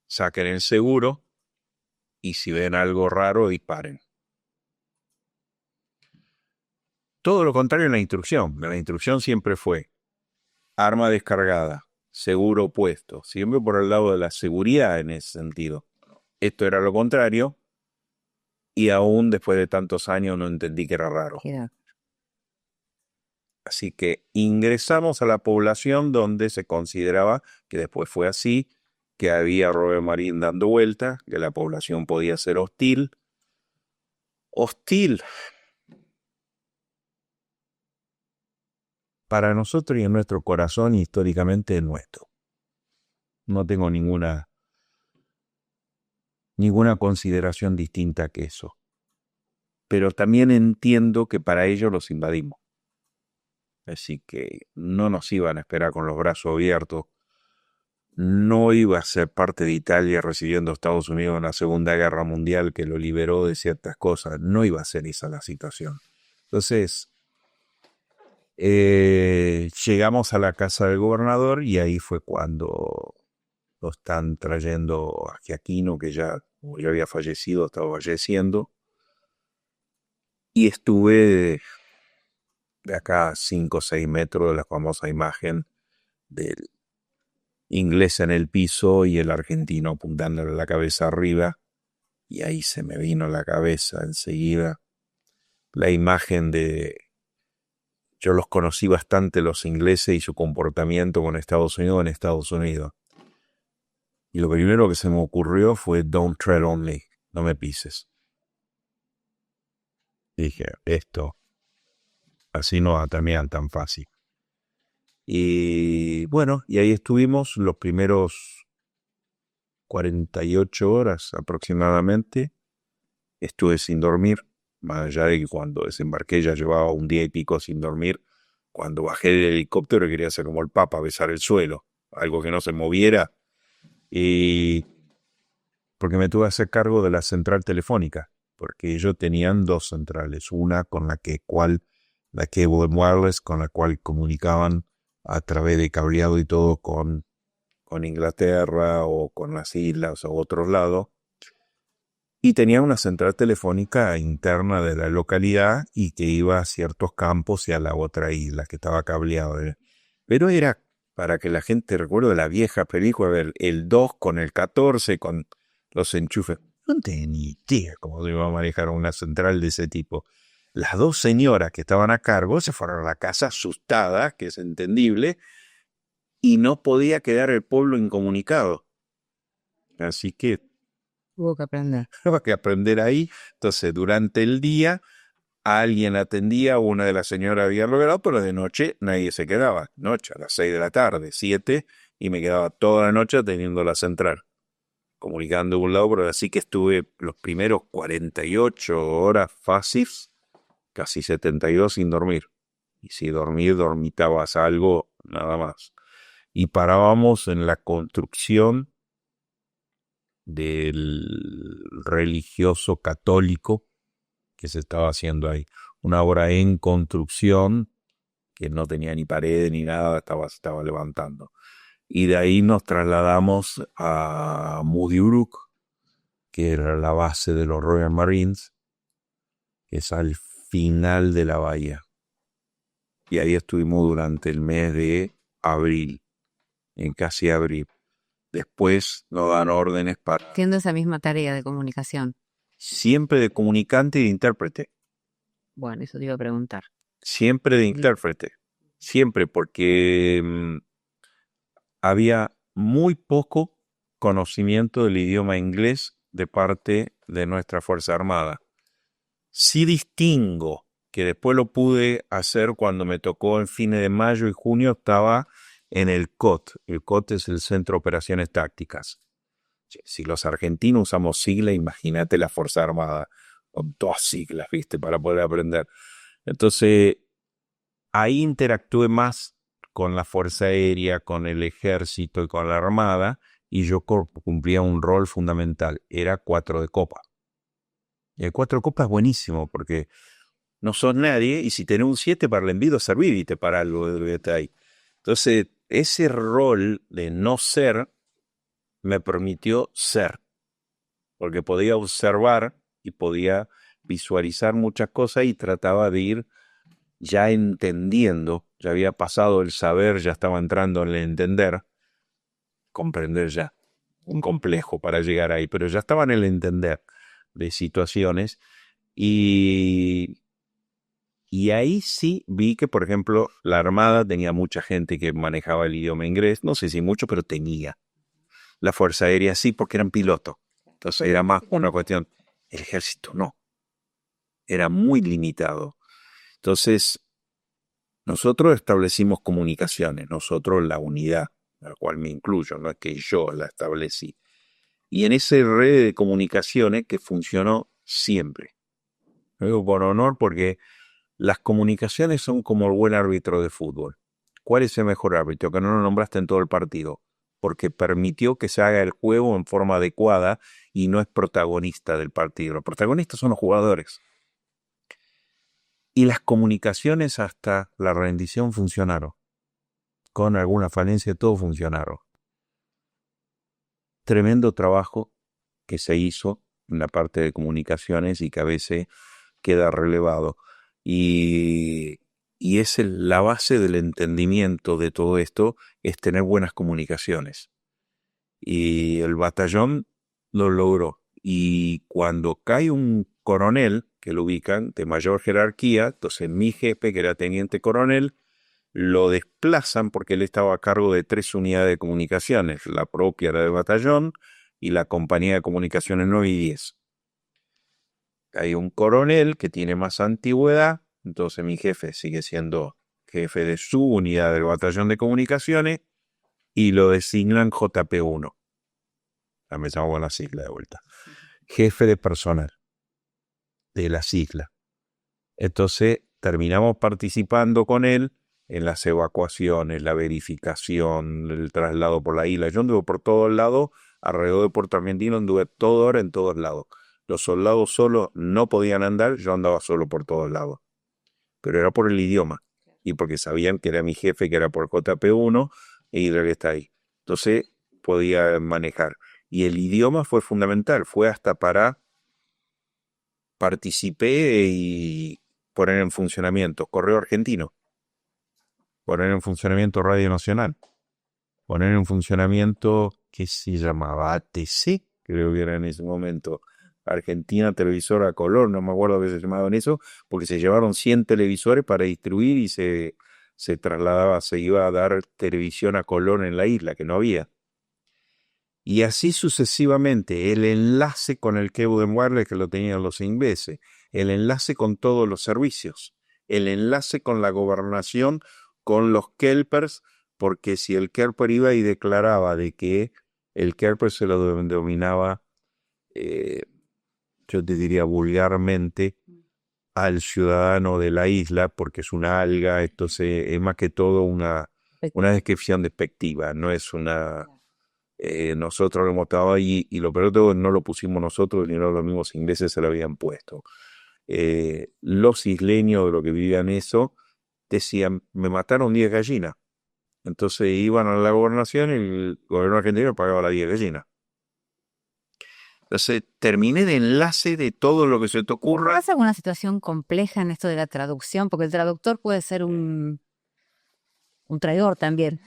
saquen el seguro y si ven algo raro, disparen. Todo lo contrario en la instrucción. La instrucción siempre fue arma descargada, seguro puesto, siempre por el lado de la seguridad en ese sentido. Esto era lo contrario y aún después de tantos años no entendí que era raro. Así que ingresamos a la población donde se consideraba, que después fue así, que había Robert Marín dando vuelta, que la población podía ser hostil. Hostil. Para nosotros y en nuestro corazón, históricamente es nuestro. No tengo ninguna consideración distinta que eso. Pero también entiendo que para ellos los invadimos. Así que no nos iban a esperar con los brazos abiertos. No iba a ser parte de Italia recibiendo a Estados Unidos en la Segunda Guerra Mundial, que lo liberó de ciertas cosas. No iba a ser esa la situación. Entonces, llegamos a la casa del gobernador y ahí fue cuando lo están trayendo a Giaquino, que ya había fallecido, estaba falleciendo. Y estuve de acá a 5 o 6 metros de la famosa imagen del inglés en el piso y el argentino apuntándole la cabeza arriba. Y ahí se me vino a la cabeza enseguida la imagen de... Yo los conocí bastante, los ingleses, y su comportamiento con Estados Unidos en Estados Unidos. Y lo primero que se me ocurrió fue "Don't tread on me", no me pises. Dije, esto, así no va a terminar tan fácil. Y bueno, y ahí estuvimos los primeros 48 horas aproximadamente. Estuve sin dormir, más allá de que cuando desembarqué ya llevaba un día y pico sin dormir. Cuando bajé del helicóptero quería hacer como el Papa, besar el suelo, algo que no se moviera. Y porque me tuve que hacer cargo de la central telefónica, porque ellos tenían 2 centrales, una con la cable wireless, con la cual comunicaban a través de cableado y todo con Inglaterra o con las islas o otros lados, y tenía una central telefónica interna de la localidad y que iba a ciertos campos y a la otra isla que estaba cableado. Pero era para que la gente recuerde la vieja película, el 2 con el 14, con los enchufes. No tenía ni idea cómo se iba a manejar una central de ese tipo. Las 2 señoras que estaban a cargo se fueron a la casa asustadas, que es entendible, y no podía quedar el pueblo incomunicado. Así que Hubo que aprender. tuve que aprender ahí. Entonces, durante el día alguien atendía, una de las señoras había logrado, pero de noche nadie se quedaba. Noche, a las 6 de la tarde, 7, y me quedaba toda la noche atendiendo la central, comunicando de un lado, pero así que estuve los primeros 48 horas fáciles, casi 72 sin dormir. Y si dormitabas algo, nada más. Y parábamos en la construcción del religioso católico que se estaba haciendo ahí. Una obra en construcción que no tenía ni pared ni nada, se estaba levantando. Y de ahí nos trasladamos a Moody Brook, que era la base de los Royal Marines, que es al final de la bahía. Y ahí estuvimos durante el mes de abril, en casi abril. Después nos dan órdenes para... Haciendo esa misma tarea de comunicación. Siempre de comunicante y de intérprete. Bueno, eso te iba a preguntar. Siempre de intérprete. Siempre, porque había muy poco conocimiento del idioma inglés de parte de nuestra Fuerza Armada. Sí distingo, que después lo pude hacer cuando me tocó en fines de mayo y junio, estaba en el COT. El COT es el Centro de Operaciones Tácticas. Si los argentinos usamos siglas, imagínate la Fuerza Armada, con todas siglas, ¿viste? Para poder aprender. Entonces, ahí interactué más con la Fuerza Aérea, con el Ejército y con la Armada, y yo cumplía un rol fundamental. Era 4 de copa. Y el 4 de copa es buenísimo, porque no sos nadie, y si tenés un 7 para el envío, servíte para algo de lo que está ahí. Entonces, ese rol de no ser me permitió ser, porque podía observar y podía visualizar muchas cosas y trataba de ir ya entendiendo, ya había pasado el saber, ya estaba entrando en el entender, comprender ya, un complejo para llegar ahí, pero ya estaba en el entender de situaciones y ahí sí vi que, por ejemplo, la Armada tenía mucha gente que manejaba el idioma inglés, no sé si mucho, pero tenía. La Fuerza Aérea sí, porque eran pilotos. Entonces era más una cuestión. El Ejército no. Era muy limitado. Entonces, nosotros establecimos comunicaciones, nosotros la unidad, a la cual me incluyo, no es que yo la establecí. Y en esa red de comunicaciones que funcionó siempre. Lo digo por honor porque las comunicaciones son como el buen árbitro de fútbol. ¿Cuál es el mejor árbitro? Que no lo nombraste en todo el partido. Porque permitió que se haga el juego en forma adecuada y no es protagonista del partido. Los protagonistas son los jugadores. Y las comunicaciones hasta la rendición funcionaron. Con alguna falencia, todo funcionaron. Tremendo trabajo que se hizo en la parte de comunicaciones y que a veces queda relevado. Y es la base del entendimiento de todo esto, es tener buenas comunicaciones. Y el batallón lo logró. Y cuando cae un coronel, que lo ubican de mayor jerarquía, entonces mi jefe, que era teniente coronel, lo desplazan porque él estaba a cargo de 3 unidades de comunicaciones. La propia era del batallón y la compañía de comunicaciones 9 y 10. Hay un coronel que tiene más antigüedad, entonces mi jefe sigue siendo jefe de su unidad del batallón de comunicaciones y lo designan JP1. Ya me llamo con la sigla de vuelta. Jefe de personal de la sigla. Entonces terminamos participando con él en las evacuaciones, la verificación, el traslado por la isla. Yo anduve por todos lados, alrededor de Puerto Argentino anduve toda hora en todos lados. Los soldados solos no podían andar, yo andaba solo por todos lados. Pero era por el idioma y porque sabían que era mi jefe, que era por JP1 y el que está ahí. Entonces podía manejar. Y el idioma fue fundamental, fue hasta para participé y poner en funcionamiento Correo Argentino, poner en funcionamiento Radio Nacional, poner en funcionamiento, ¿qué se llamaba? ATC, creo que era en ese momento, Argentina Televisora a Color, no me acuerdo qué se llamaba en eso, porque se llevaron 100 televisores para distribuir y se trasladaba, se iba a dar televisión a color en la isla, que no había. Y así sucesivamente, el enlace con el cable wireless que lo tenían los ingleses, el enlace con todos los servicios, el enlace con la gobernación, con los kelpers, porque si el kelper iba y declaraba de que el kelper se lo denominaba, yo te diría vulgarmente, al ciudadano de la isla, porque es una alga, esto es más que todo una descripción despectiva, no es una... nosotros lo hemos estado ahí y lo peor de todo no lo pusimos nosotros, ni los mismos ingleses se lo habían puesto. Los isleños de lo que vivían eso decían, me mataron 10 gallinas. Entonces iban a la gobernación y el gobierno argentino pagaba las 10 gallinas. Entonces terminé de enlace de todo lo que se te ocurra. ¿Pasa alguna situación compleja en esto de la traducción? Porque el traductor puede ser un traidor también.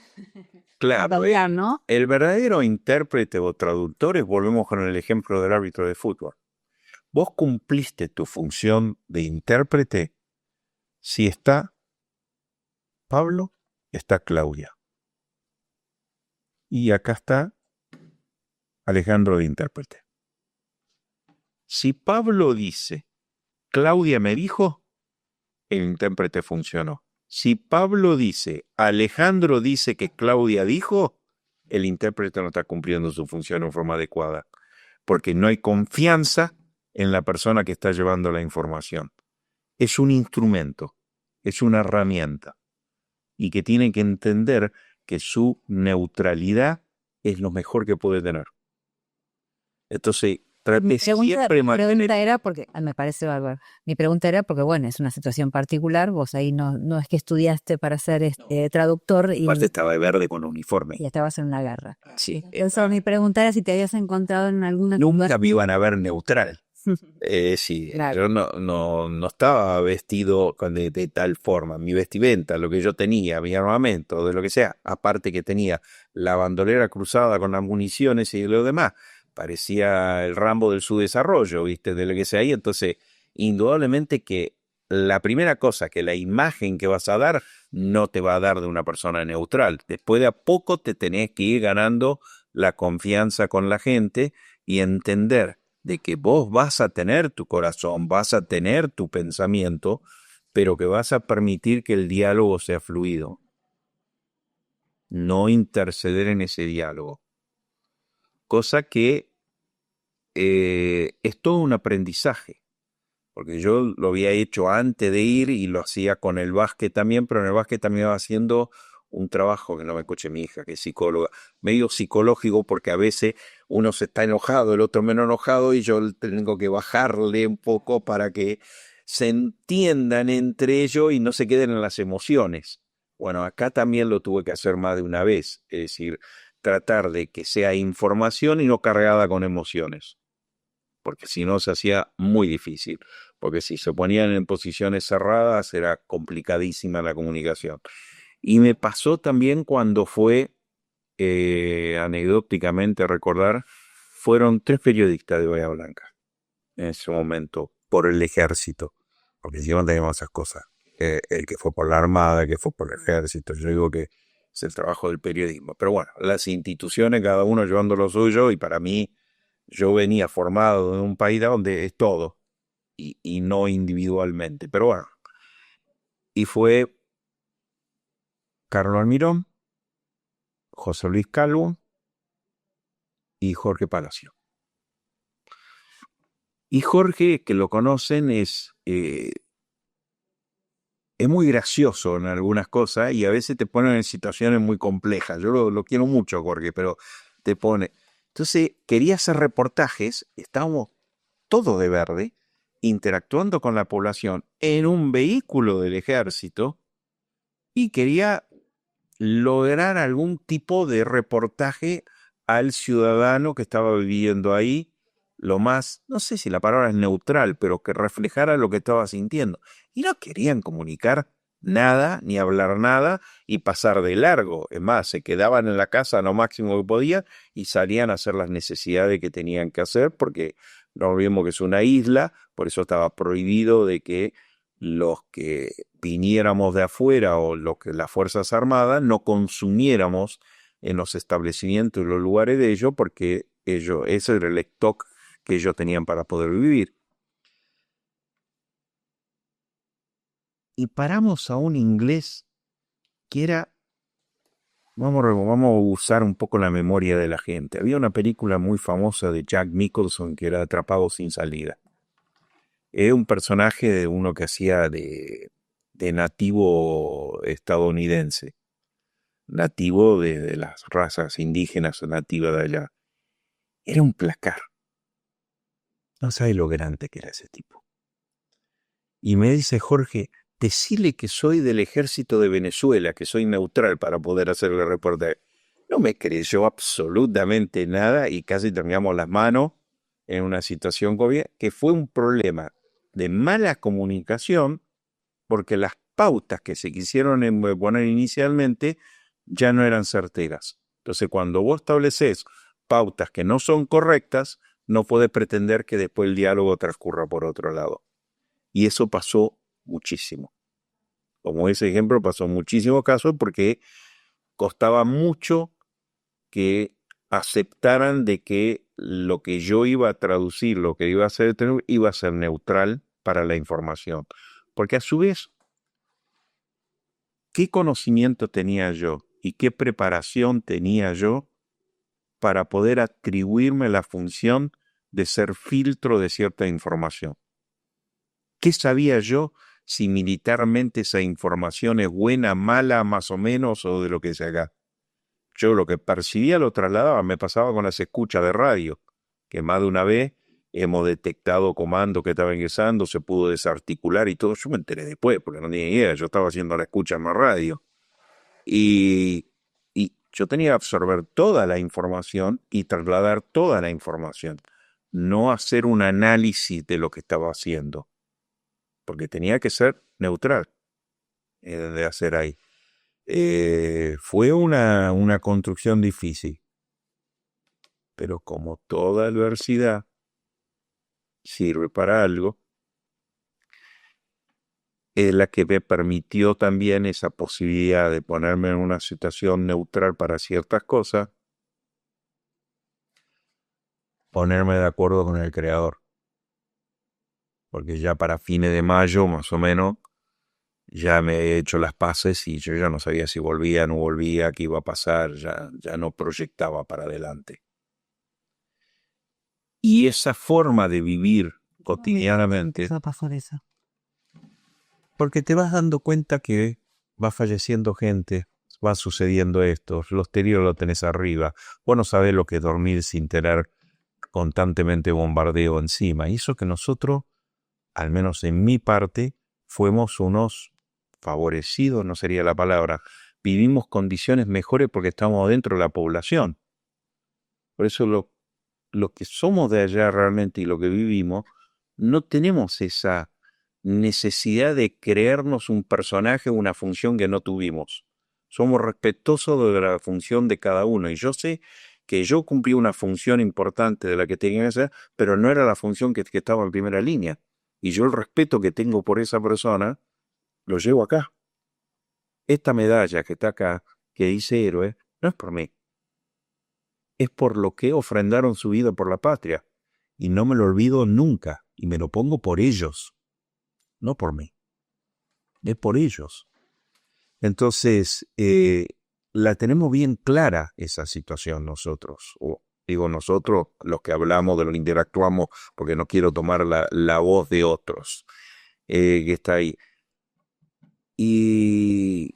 Claro, Hablar, ¿no? el verdadero intérprete o traductor es, volvemos con el ejemplo del árbitro de fútbol. Vos cumpliste tu función de intérprete si está Pablo, está Claudia. Y acá está Alejandro de intérprete. Si Pablo dice, Claudia me dijo, el intérprete funcionó. Si Pablo dice, Alejandro dice que Claudia dijo, el intérprete no está cumpliendo su función en forma adecuada, porque no hay confianza en la persona que está llevando la información. Es un instrumento, es una herramienta, y que tiene que entender que su neutralidad es lo mejor que puede tener. Entonces, Mi pregunta era porque, me parece bárbaro, mi pregunta era porque, bueno, es una situación particular, vos ahí no es que estudiaste para ser traductor y aparte estaba de verde con uniforme. Y estabas en una guerra. Sí. Eso, mi pregunta era si te habías encontrado en alguna... Nunca me iban a ver neutral. Sí, Claro. yo no estaba vestido de tal forma. Mi vestimenta, lo que yo tenía, mi armamento, de lo que sea, aparte que tenía la bandolera cruzada con las municiones y lo demás, parecía el Rambo del subdesarrollo, ¿viste? De lo que sea ahí. Entonces, indudablemente que la primera cosa, que la imagen que vas a dar, no te va a dar de una persona neutral. Después de a poco te tenés que ir ganando la confianza con la gente y entender de que vos vas a tener tu corazón, vas a tener tu pensamiento, pero que vas a permitir que el diálogo sea fluido. No interceder en ese diálogo. Cosa que es todo un aprendizaje, porque yo lo había hecho antes de ir y lo hacía con el básquet también, pero en el básquet también iba haciendo un trabajo, que no me escuche mi hija, que es psicóloga, medio psicológico, porque a veces uno se está enojado, el otro menos enojado, y yo tengo que bajarle un poco para que se entiendan entre ellos y no se queden en las emociones. Bueno, acá también lo tuve que hacer más de una vez, es decir, tratar de que sea información y no cargada con emociones, porque si no se hacía muy difícil, porque si se ponían en posiciones cerradas era complicadísima la comunicación. Y me pasó también cuando fue, anecdóticamente recordar, fueron 3 periodistas de Bahía Blanca en ese momento, por el ejército, porque si no teníamos esas cosas. El que fue por la Armada, el que fue por el ejército, yo digo que es el trabajo del periodismo. Pero bueno, las instituciones, cada uno llevando lo suyo, y para mí, yo venía formado en un país donde es todo, y no individualmente. Pero bueno, y fue Carlos Almirón, José Luis Calvo y Jorge Palacio. Y Jorge, que lo conocen, es muy gracioso en algunas cosas y a veces te ponen en situaciones muy complejas. Yo lo quiero mucho, Jorge, pero te pone... Entonces, quería hacer reportajes, estábamos todos de verde, interactuando con la población en un vehículo del ejército y quería lograr algún tipo de reportaje al ciudadano que estaba viviendo ahí, lo más, no sé si la palabra es neutral, pero que reflejara lo que estaba sintiendo. Y no querían comunicar nada, ni hablar nada, y pasar de largo. Es más, se quedaban en la casa lo máximo que podían y salían a hacer las necesidades que tenían que hacer, porque no olvidemos que es una isla, por eso estaba prohibido de que los que viniéramos de afuera o los que las Fuerzas Armadas no consumiéramos en los establecimientos y los lugares de ellos, porque ese era el stock que ellos tenían para poder vivir. y paramos a un inglés que era, vamos a usar un poco la memoria de la gente. Había una película muy famosa de Jack Nicholson que era Atrapado sin salida. Era un personaje de uno que hacía de nativo estadounidense, nativo de las razas indígenas o nativas de allá. Era un placar. No sabes lo grande que era ese tipo. Y me dice Jorge, decile que soy del ejército de Venezuela, que soy neutral para poder hacer el reportaje. No me creyó absolutamente nada y casi terminamos las manos en una situación que fue un problema de mala comunicación porque las pautas que se quisieron poner inicialmente ya no eran certeras. Entonces, cuando vos estableces pautas que no son correctas, no puedes pretender que después el diálogo transcurra por otro lado. Y eso pasó muchísimo. Como ese ejemplo, pasó muchísimos casos porque costaba mucho que aceptaran de que lo que yo iba a traducir, lo que iba a hacer, iba a ser neutral para la información. Porque a su vez, ¿qué conocimiento tenía yo y qué preparación tenía yo para poder atribuirme la función de ser filtro de cierta información? ¿Qué sabía yo si militarmente esa información es buena, mala, más o menos, o de lo que se haga? Yo lo que percibía lo trasladaba, me pasaba con las escuchas de radio, que más de una vez hemos detectado comandos que estaban ingresando, se pudo desarticular y todo. Yo me enteré después, porque no tenía idea, yo estaba haciendo la escucha en la radio. Y yo tenía que absorber toda la información y trasladar toda la información, no hacer un análisis de lo que estaba haciendo, porque tenía que ser neutral de hacer ahí. Fue una construcción difícil, pero como toda adversidad sirve para algo, es la que me permitió también esa posibilidad de ponerme en una situación neutral para ciertas cosas, ponerme de acuerdo con el creador. Porque ya para fines de mayo, más o menos, ya me he hecho las paces y yo ya no sabía si volvía, no volvía, qué iba a pasar, ya no proyectaba para adelante. Y esa forma de vivir cotidianamente, ¿Qué pasó de eso? porque te vas dando cuenta que va falleciendo gente, va sucediendo esto, los terios lo tenés arriba, vos no sabés lo que es dormir sin tener constantemente bombardeo encima. Y eso que nosotros, al menos en mi parte, fuimos unos favorecidos, no sería la palabra, vivimos condiciones mejores porque estamos dentro de la población. Por eso lo que somos de allá realmente y lo que vivimos, no tenemos esa necesidad de creernos un personaje o una función que no tuvimos. Somos respetuosos de la función de cada uno. Y yo sé que yo cumplí una función importante de la que tenía que hacer, pero no era la función que estaba en primera línea. Y yo el respeto que tengo por esa persona, lo llevo acá. Esta medalla que está acá, que dice héroe, no es por mí. Es por lo que ofrendaron su vida por la patria. Y no me lo olvido nunca. Y me lo pongo por ellos, no por mí. Es por ellos. Entonces, la tenemos bien clara esa situación nosotros. O digo nosotros, los que hablamos, de lo que interactuamos, porque no quiero tomar la voz de otros que está ahí. Y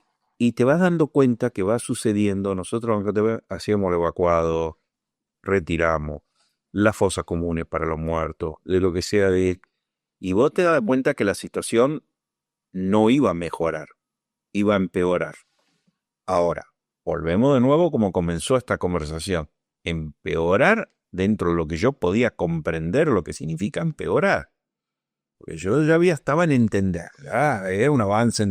te vas dando cuenta que va sucediendo. Nosotros hacíamos el evacuado, retiramos las fosas comunes para los muertos, de lo que sea y vos te das cuenta que la situación no iba a mejorar, iba a empeorar. Ahora, volvemos de nuevo como comenzó esta conversación. Empeorar dentro de lo que yo podía comprender lo que significa empeorar. Porque yo ya estaba en entender, era un avance,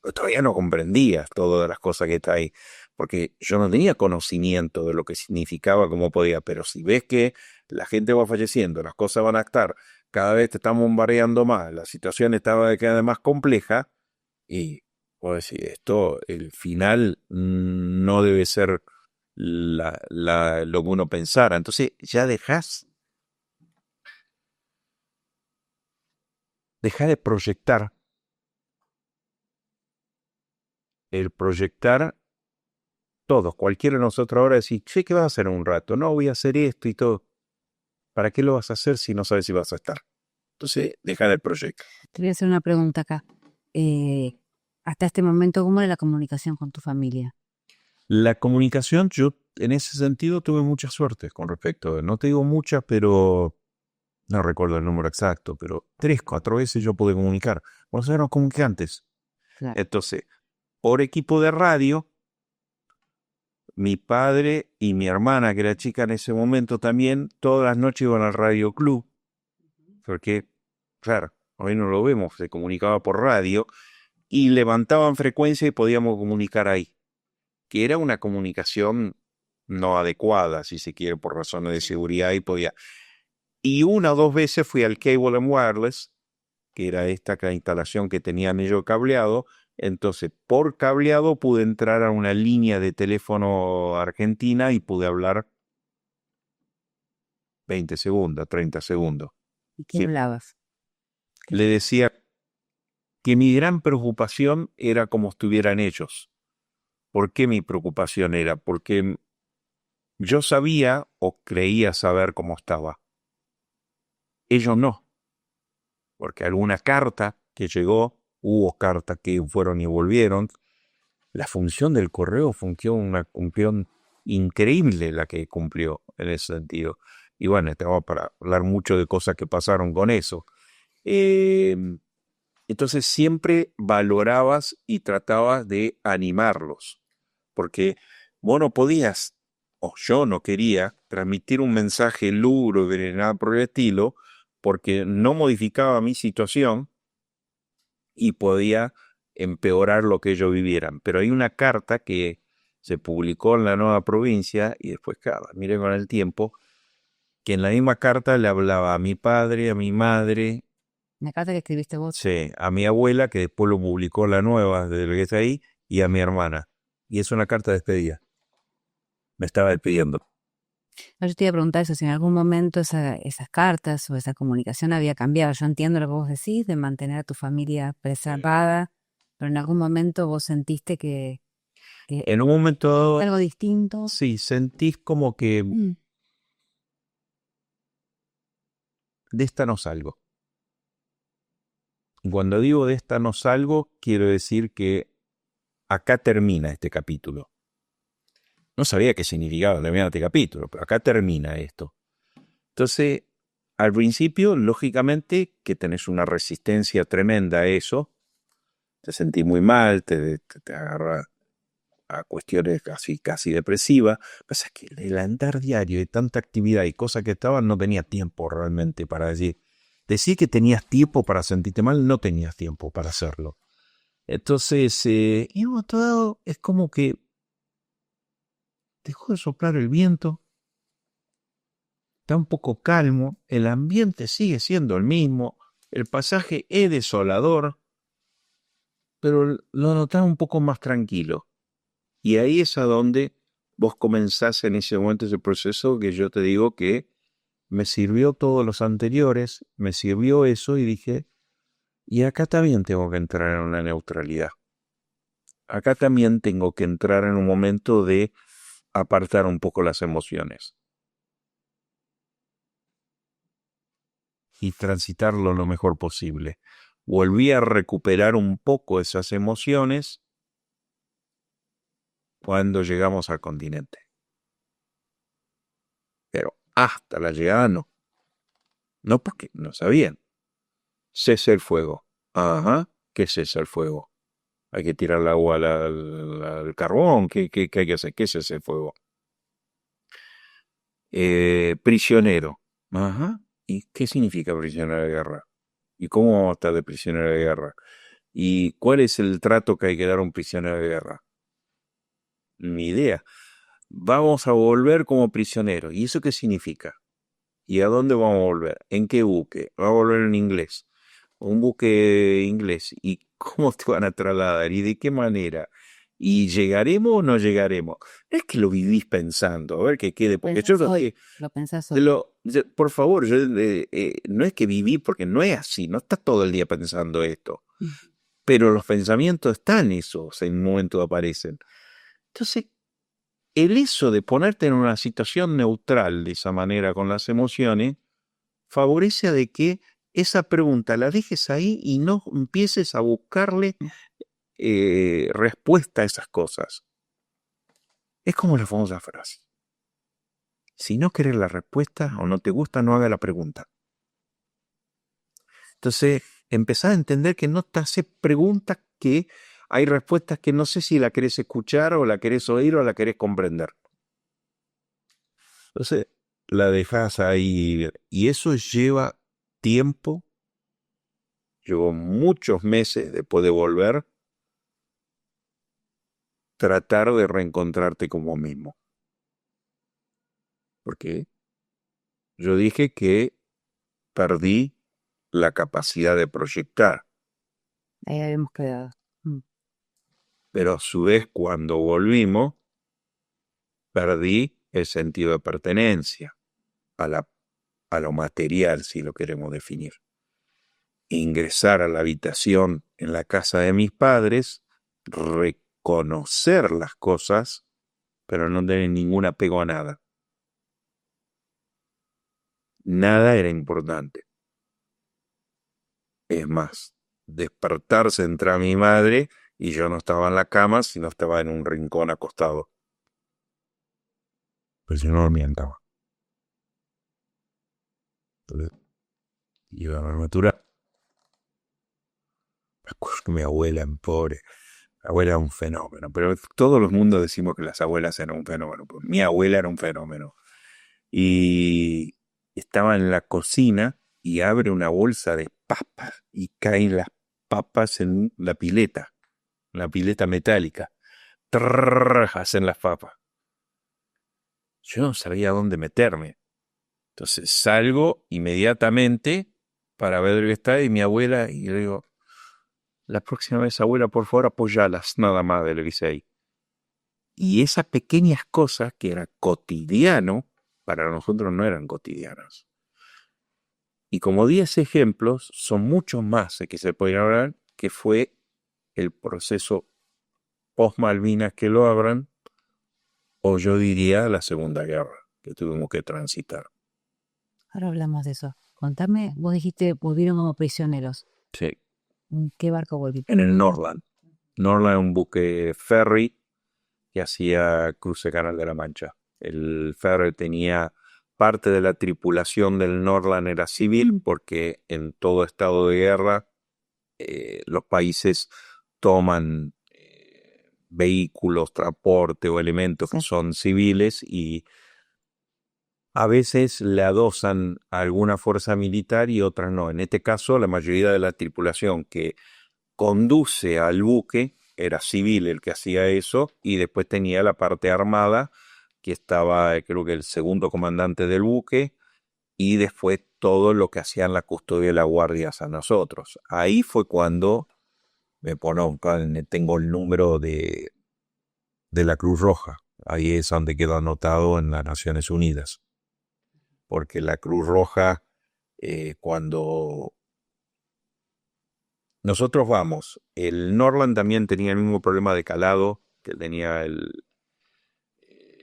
pero todavía no comprendía todas las cosas que está ahí, porque yo no tenía conocimiento de lo que significaba, cómo podía, pero si ves que la gente va falleciendo, las cosas van a estar, cada vez te están bombardeando más, la situación estaba cada vez más compleja, y puedo decir, esto, el final no debe ser lo que uno pensara, entonces ya deja de proyectar el proyectar todos, cualquiera de nosotros ahora decir, che, ¿qué vas a hacer en un rato? No, voy a hacer esto y todo. ¿Para qué lo vas a hacer si no sabes si vas a estar? Entonces, deja el proyecto. Te voy a hacer una pregunta acá. Hasta este momento, ¿cómo era la comunicación con tu familia? La comunicación, yo en ese sentido tuve mucha suerte con respecto. No te digo muchas, pero no recuerdo el número exacto, pero 3, 4 veces yo pude comunicar. Vamos a ver, como que antes. Claro. Entonces, por equipo de radio, mi padre y mi hermana, que era chica en ese momento también, todas las noches iban al radio club, porque, claro, hoy no lo vemos, se comunicaba por radio, y levantaban frecuencia y podíamos comunicar ahí, que era una comunicación no adecuada, si se quiere, por razones de seguridad, y podía. Y 1 o 2 veces fui al Cable and Wireless, que era esta instalación que tenían ellos cableado. Entonces, por cableado pude entrar a una línea de teléfono argentina y pude hablar 20 segundos, 30 segundos. ¿Y qué Sí. hablabas? Le decía que mi gran preocupación era cómo estuvieran ellos. ¿Por qué mi preocupación era? Porque yo sabía o creía saber cómo estaba. Ellos no. Porque alguna carta que llegó, hubo cartas que fueron y volvieron. La función del correo funcionó una función increíble la que cumplió en ese sentido. Y bueno, estaba para hablar mucho de cosas que pasaron con eso. Entonces siempre valorabas y tratabas de animarlos, porque vos no podías, o yo no quería, transmitir un mensaje lúgubre ni nada por el estilo, porque no modificaba mi situación y podía empeorar lo que ellos vivieran. Pero hay una carta que se publicó en La Nueva Provincia y después, claro, mire con el tiempo, que en la misma carta le hablaba a mi padre, a mi madre, ¿Una carta que escribiste vos? sí, a mi abuela, que después lo publicó La Nueva, de lo que está ahí, y a mi hermana. Y es una carta de despedida. Me estaba despidiendo. No, yo te iba a preguntar eso, si en algún momento esas cartas o esa comunicación había cambiado. Yo entiendo lo que vos decís, de mantener a tu familia preservada, pero en algún momento vos sentiste que En un momento dado, algo distinto. sí, sentís como que de esta no salgo. Cuando digo de esta no salgo, quiero decir que acá termina este capítulo. No sabía qué significaba terminar este capítulo, pero acá termina esto. Entonces, al principio, lógicamente, que tenés una resistencia tremenda a eso, te sentís muy mal, te agarra a cuestiones casi depresivas. Pasa que el andar diario de tanta actividad y cosas que estaban, no tenía tiempo realmente para decir. Decir que tenías tiempo para sentirte mal, no tenías tiempo para hacerlo. Entonces, y en un momento dado, es como que dejó de soplar el viento, está un poco calmo, el ambiente sigue siendo el mismo, el pasaje es desolador, pero lo notás un poco más tranquilo. Y ahí es a donde vos comenzás en ese momento ese proceso que yo te digo que me sirvió todos los anteriores, me sirvió eso y dije, y acá también tengo que entrar en una neutralidad. Acá también tengo que entrar en un momento de apartar un poco las emociones. Y transitarlo lo mejor posible. Volví a recuperar un poco esas emociones cuando llegamos al continente. Pero hasta la llegada no. No porque no sabían. Cese el fuego. Ajá, ¿qué cesa el fuego? Hay que tirar el agua al carbón. ¿Qué hay que hacer? ¿Qué cese el fuego? Prisionero. Ajá. ¿Y qué significa prisionero de guerra? ¿Y cómo vamos a estar de prisionero de guerra? ¿Y cuál es el trato que hay que dar a un prisionero de guerra? Ni idea. Vamos a volver como prisioneros. ¿Y eso qué significa? ¿Y a dónde vamos a volver? ¿En qué buque? ¿Va a volver en inglés? Un buque inglés. ¿Y cómo te van a trasladar? ¿Y de qué manera? ¿Y llegaremos o no llegaremos? Es que lo vivís pensando, a ver que quede. Porque yo Lo pensás hoy. por favor, no es que viví, porque no es así, no estás todo el día pensando esto. pero los pensamientos están esos, en un momento aparecen. Entonces, el eso de ponerte en una situación neutral de esa manera con las emociones, favorece a de que esa pregunta la dejes ahí y no empieces a buscarle respuesta a esas cosas. Es como la famosa frase: si no querés la respuesta o no te gusta, no haga la pregunta. Entonces, empezás a entender que no te haces preguntas, que hay respuestas que no sé si la querés escuchar o la querés oír o la querés comprender. Entonces, la dejás ahí y eso lleva tiempo, llevó muchos meses después de volver, tratar de reencontrarte con vos mismo. Porque yo dije que perdí la capacidad de proyectar, Ahí habíamos quedado. pero a su vez cuando volvimos, perdí el sentido de pertenencia a lo material, si lo queremos definir. Ingresar a la habitación en la casa de mis padres, reconocer las cosas, pero no tener ningún apego a nada. Nada era importante. Es más, despertarse entre mi madre y yo no estaba en la cama, sino estaba en un rincón acostado. Pues yo no dormía en cama. Entonces, iba a la armatura. Me acuerdo que mi abuela, pobre, mi abuela era un fenómeno, pero todo el mundo decimos que las abuelas eran un fenómeno. Pues mi abuela era un fenómeno. Y estaba en la cocina y abre una bolsa de papas y caen las papas en la pileta metálica. Trrr, hacen las papas. Yo no sabía dónde meterme. Entonces salgo inmediatamente para ver dónde está y mi abuela, y le digo: la próxima vez, abuela, por favor, apoyalas, nada más de lo que hice ahí. Y esas pequeñas cosas que eran cotidiano, para nosotros no eran cotidianas. Y como 10 ejemplos, son muchos más que se pueden hablar, que fue el proceso post-Malvinas que lo abran, o yo diría la Segunda Guerra, que tuvimos que transitar. Ahora hablamos de eso. Contame, vos dijiste volvieron como prisioneros. Sí. ¿En qué barco volviste? En el Norland. Norland es un buque ferry que hacía cruce Canal de la Mancha. El ferry tenía parte de la tripulación del Norland era civil, porque en todo estado de guerra los países toman vehículos, transporte o elementos que son civiles y a veces le adosan a alguna fuerza militar y otras no. En este caso, la mayoría de la tripulación que conduce al buque era civil el que hacía eso, y después tenía la parte armada que estaba, creo que el segundo comandante del buque, y después todo lo que hacían la custodia y la guardia a nosotros. Ahí fue cuando me pongo, tengo el número de la Cruz Roja. Ahí es donde quedó anotado en las Naciones Unidas. Porque la Cruz Roja, cuando nosotros vamos, el Norland también tenía el mismo problema de calado que tenía el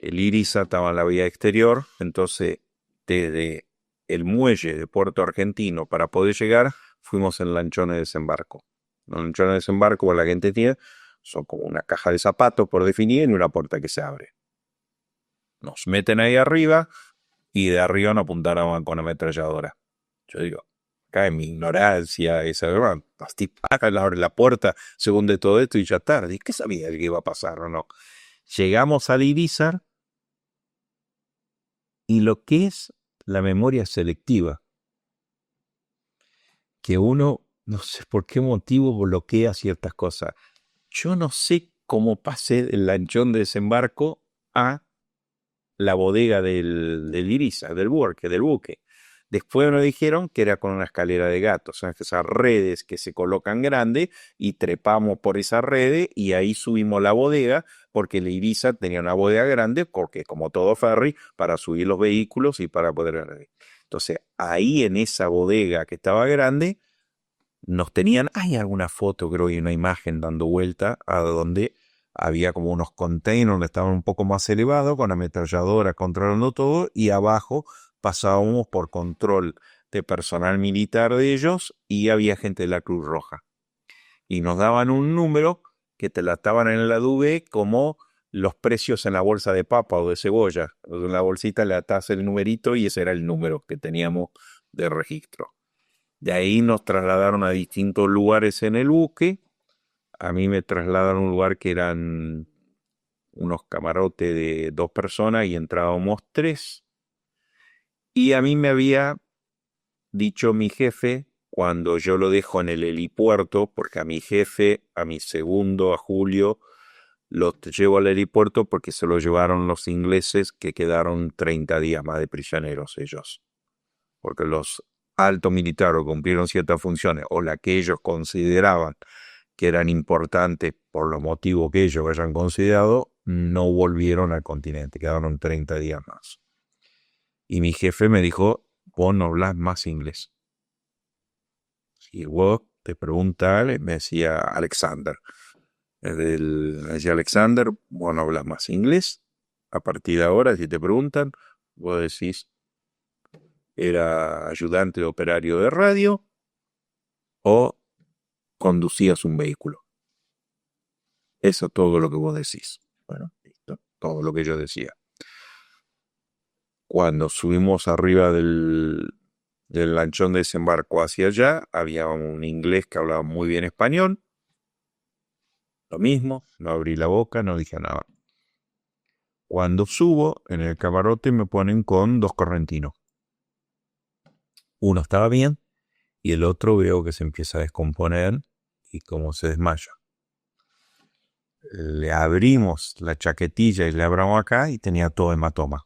Irisa, estaba en la vía exterior, entonces desde el muelle de Puerto Argentino para poder llegar, fuimos en lanchones de desembarco. Los lanchones de desembarco, por la gente tiene, son como una caja de zapatos por definir y una puerta que se abre. Nos meten ahí arriba y de arriba nos apuntaron con ametralladora. Yo digo, acá en mi ignorancia, esa verdad, abre la puerta según de todo esto y ya tarde. ¿Qué sabía que iba a pasar o no? Llegamos al Irizar y lo que es la memoria selectiva, que uno, no sé por qué motivo, bloquea ciertas cosas. Yo no sé cómo pasé del lanchón de desembarco a la bodega del Irizar, del buque. Después nos dijeron que era con una escalera de gato, o sea, esas redes que se colocan grandes y trepamos por esa red y ahí subimos la bodega, porque el Irizar tenía una bodega grande, porque como todo ferry, para subir los vehículos y para poder... Entonces, ahí en esa bodega que estaba grande, nos tenían, hay alguna foto, creo, y una imagen dando vuelta a donde había como unos containers donde estaban un poco más elevados, con ametralladora controlando todo, y abajo pasábamos por control de personal militar de ellos y había gente de la Cruz Roja. Y nos daban un número que te la estaban en la DUV como los precios en la bolsa de papa o de cebolla. En la bolsita le atás el numerito y ese era el número que teníamos de registro. De ahí nos trasladaron a distintos lugares en el buque. A mí me trasladaron a un lugar que eran unos camarotes de 2 personas y entrábamos 3. Y a mí me había dicho mi jefe, cuando yo lo dejo en el helipuerto, porque a mi jefe, a mi segundo, a Julio, los llevo al helipuerto porque se lo llevaron los ingleses, que quedaron 30 días más de prisioneros ellos. Porque los altos militares cumplieron ciertas funciones, o las que ellos consideraban que eran importantes por los motivos que ellos hayan considerado, no volvieron al continente, quedaron 30 días más. Y mi jefe me dijo, vos no hablas más inglés. Y vos te pregunta, me decía Alexander. Me decía Alexander, vos no hablas más inglés. A partir de ahora, si te preguntan, vos decís, era ayudante de operario de radio o conducías un vehículo. Eso es todo lo que vos decís. Bueno, listo, todo lo que yo decía. Cuando subimos arriba del lanchón de desembarco hacia allá, había un inglés que hablaba muy bien español. Lo mismo, no abrí la boca, no dije nada. Cuando subo, en el camarote me ponen con 2 correntinos. Uno estaba bien y el otro veo que se empieza a descomponer y como se desmaya. Le abrimos la chaquetilla y le abrimos acá y tenía todo hematoma.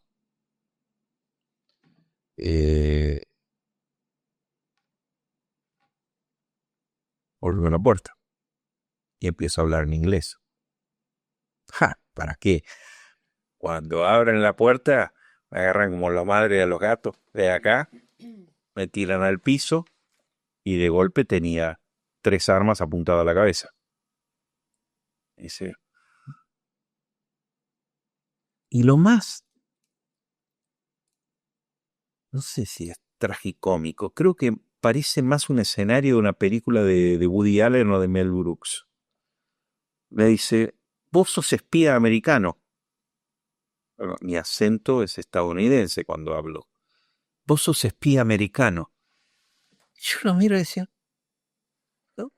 Volvió a la puerta y empiezo a hablar en inglés. ¿Para qué? Cuando abren la puerta, me agarran como la madre de los gatos de acá, me tiran al piso y de golpe tenía 3 armas apuntadas a la cabeza. Y lo más, no sé si es tragicómico, creo que parece más un escenario de una película de Woody Allen o de Mel Brooks. Me dice, vos sos espía americano. Bueno, mi acento es estadounidense cuando hablo. Vos sos espía americano. Yo lo miro y decía, ¿no?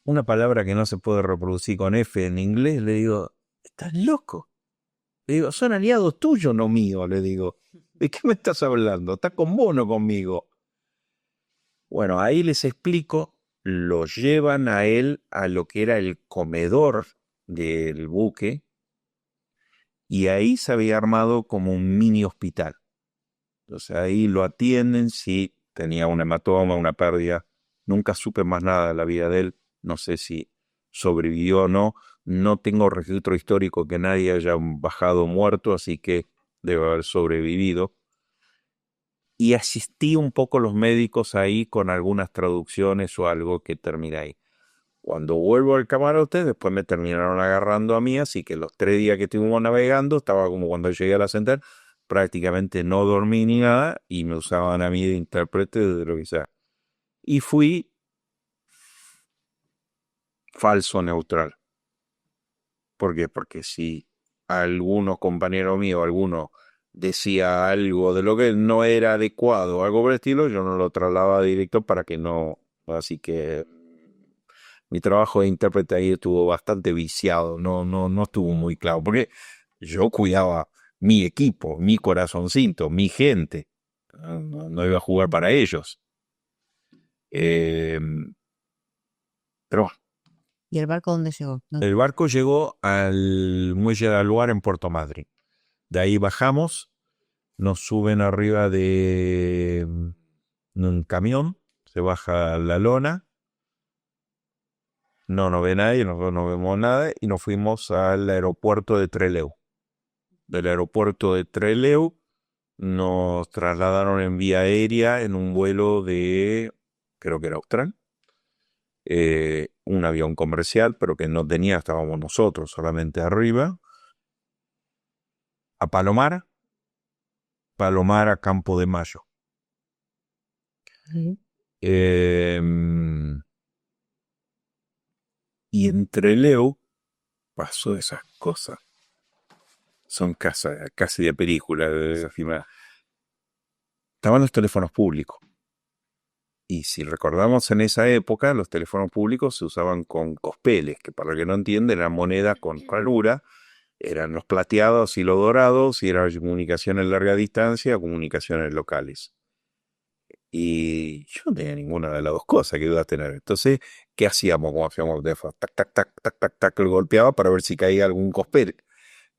Una palabra que no se puede reproducir con F en inglés, le digo, ¿estás loco? Le digo, son aliados tuyos, no míos, le digo. ¿De qué me estás hablando? ¿Estás con vos, no conmigo? Bueno, ahí les explico, lo llevan a él a lo que era el comedor del buque y ahí se había armado como un mini hospital. Entonces ahí lo atienden, sí, tenía un hematoma, una pérdida. Nunca supe más nada de la vida de él. No sé si sobrevivió o no. No tengo registro histórico que nadie haya bajado muerto, así que debe haber sobrevivido. Y asistí un poco a los médicos ahí con algunas traducciones o algo que termina ahí. Cuando vuelvo al camarote, después me terminaron agarrando a mí, así que los 3 días que estuvimos navegando, estaba como cuando llegué a la central, prácticamente no dormí ni nada y me usaban a mí de intérprete de lo que sea. Y fui falso neutral. ¿Por qué? Porque si algunos compañeros míos, alguno decía algo de lo que no era adecuado o algo por el estilo, yo no lo trasladaba directo para que no. Así que mi trabajo de intérprete ahí estuvo bastante viciado, no estuvo muy claro, porque yo cuidaba mi equipo, mi corazoncito, mi gente, no iba a jugar para ellos. Pero ¿Y el barco dónde llegó? ¿No? el barco llegó al muelle de Aluar en Puerto Madryn. De ahí bajamos, nos suben arriba de un camión, se baja la lona, no ve nadie, nosotros no vemos nada y nos fuimos al aeropuerto de Trelew. Del aeropuerto de Trelew nos trasladaron en vía aérea en un vuelo de, creo que era Austral, un avión comercial, pero que no tenía, estábamos nosotros solamente arriba, a Palomar a Campo de Mayo. Sí. Eh, y en Trelew pasó esas cosas. Son casi de película, de filmar. Estaban los teléfonos públicos. Y si recordamos en esa época, los teléfonos públicos se usaban con cospeles, que para el que no entiende eran monedas con ranura, eran los plateados y los dorados, y era comunicaciones larga distancia o comunicaciones locales. Y yo no tenía ninguna de las dos cosas que iba a tener. Entonces, ¿qué hacíamos? Como hacíamos de tac, tac, tac, tac, tac, tac, lo golpeaba para ver si caía algún cospel.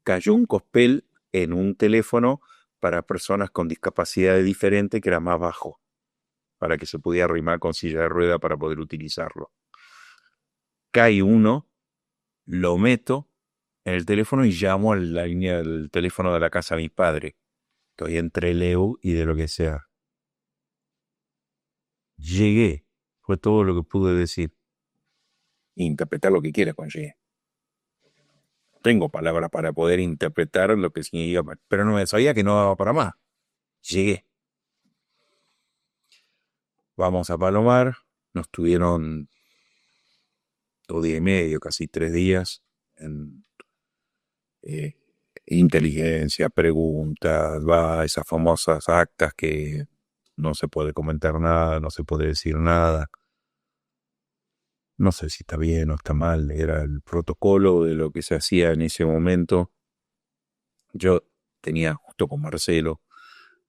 Cayó un cospel en un teléfono para personas con discapacidades diferentes que era más bajo, para que se pudiera arrimar con silla de rueda para poder utilizarlo. Cae uno, lo meto en el teléfono y llamo a la línea del teléfono de la casa de mis padres. Estoy entre Leo y de lo que sea. Llegué, fue todo lo que pude decir. Interpretar lo que quiera cuando llegué. Tengo palabras para poder interpretar lo que significa, pero no me sabía que no daba para más. Llegué. Vamos a Palomar, nos tuvieron 2 días y medio, casi 3 días, en inteligencia, preguntas, esas famosas actas que no se puede comentar nada, no se puede decir nada. No sé si está bien o está mal, era el protocolo de lo que se hacía en ese momento. Yo tenía justo con Marcelo,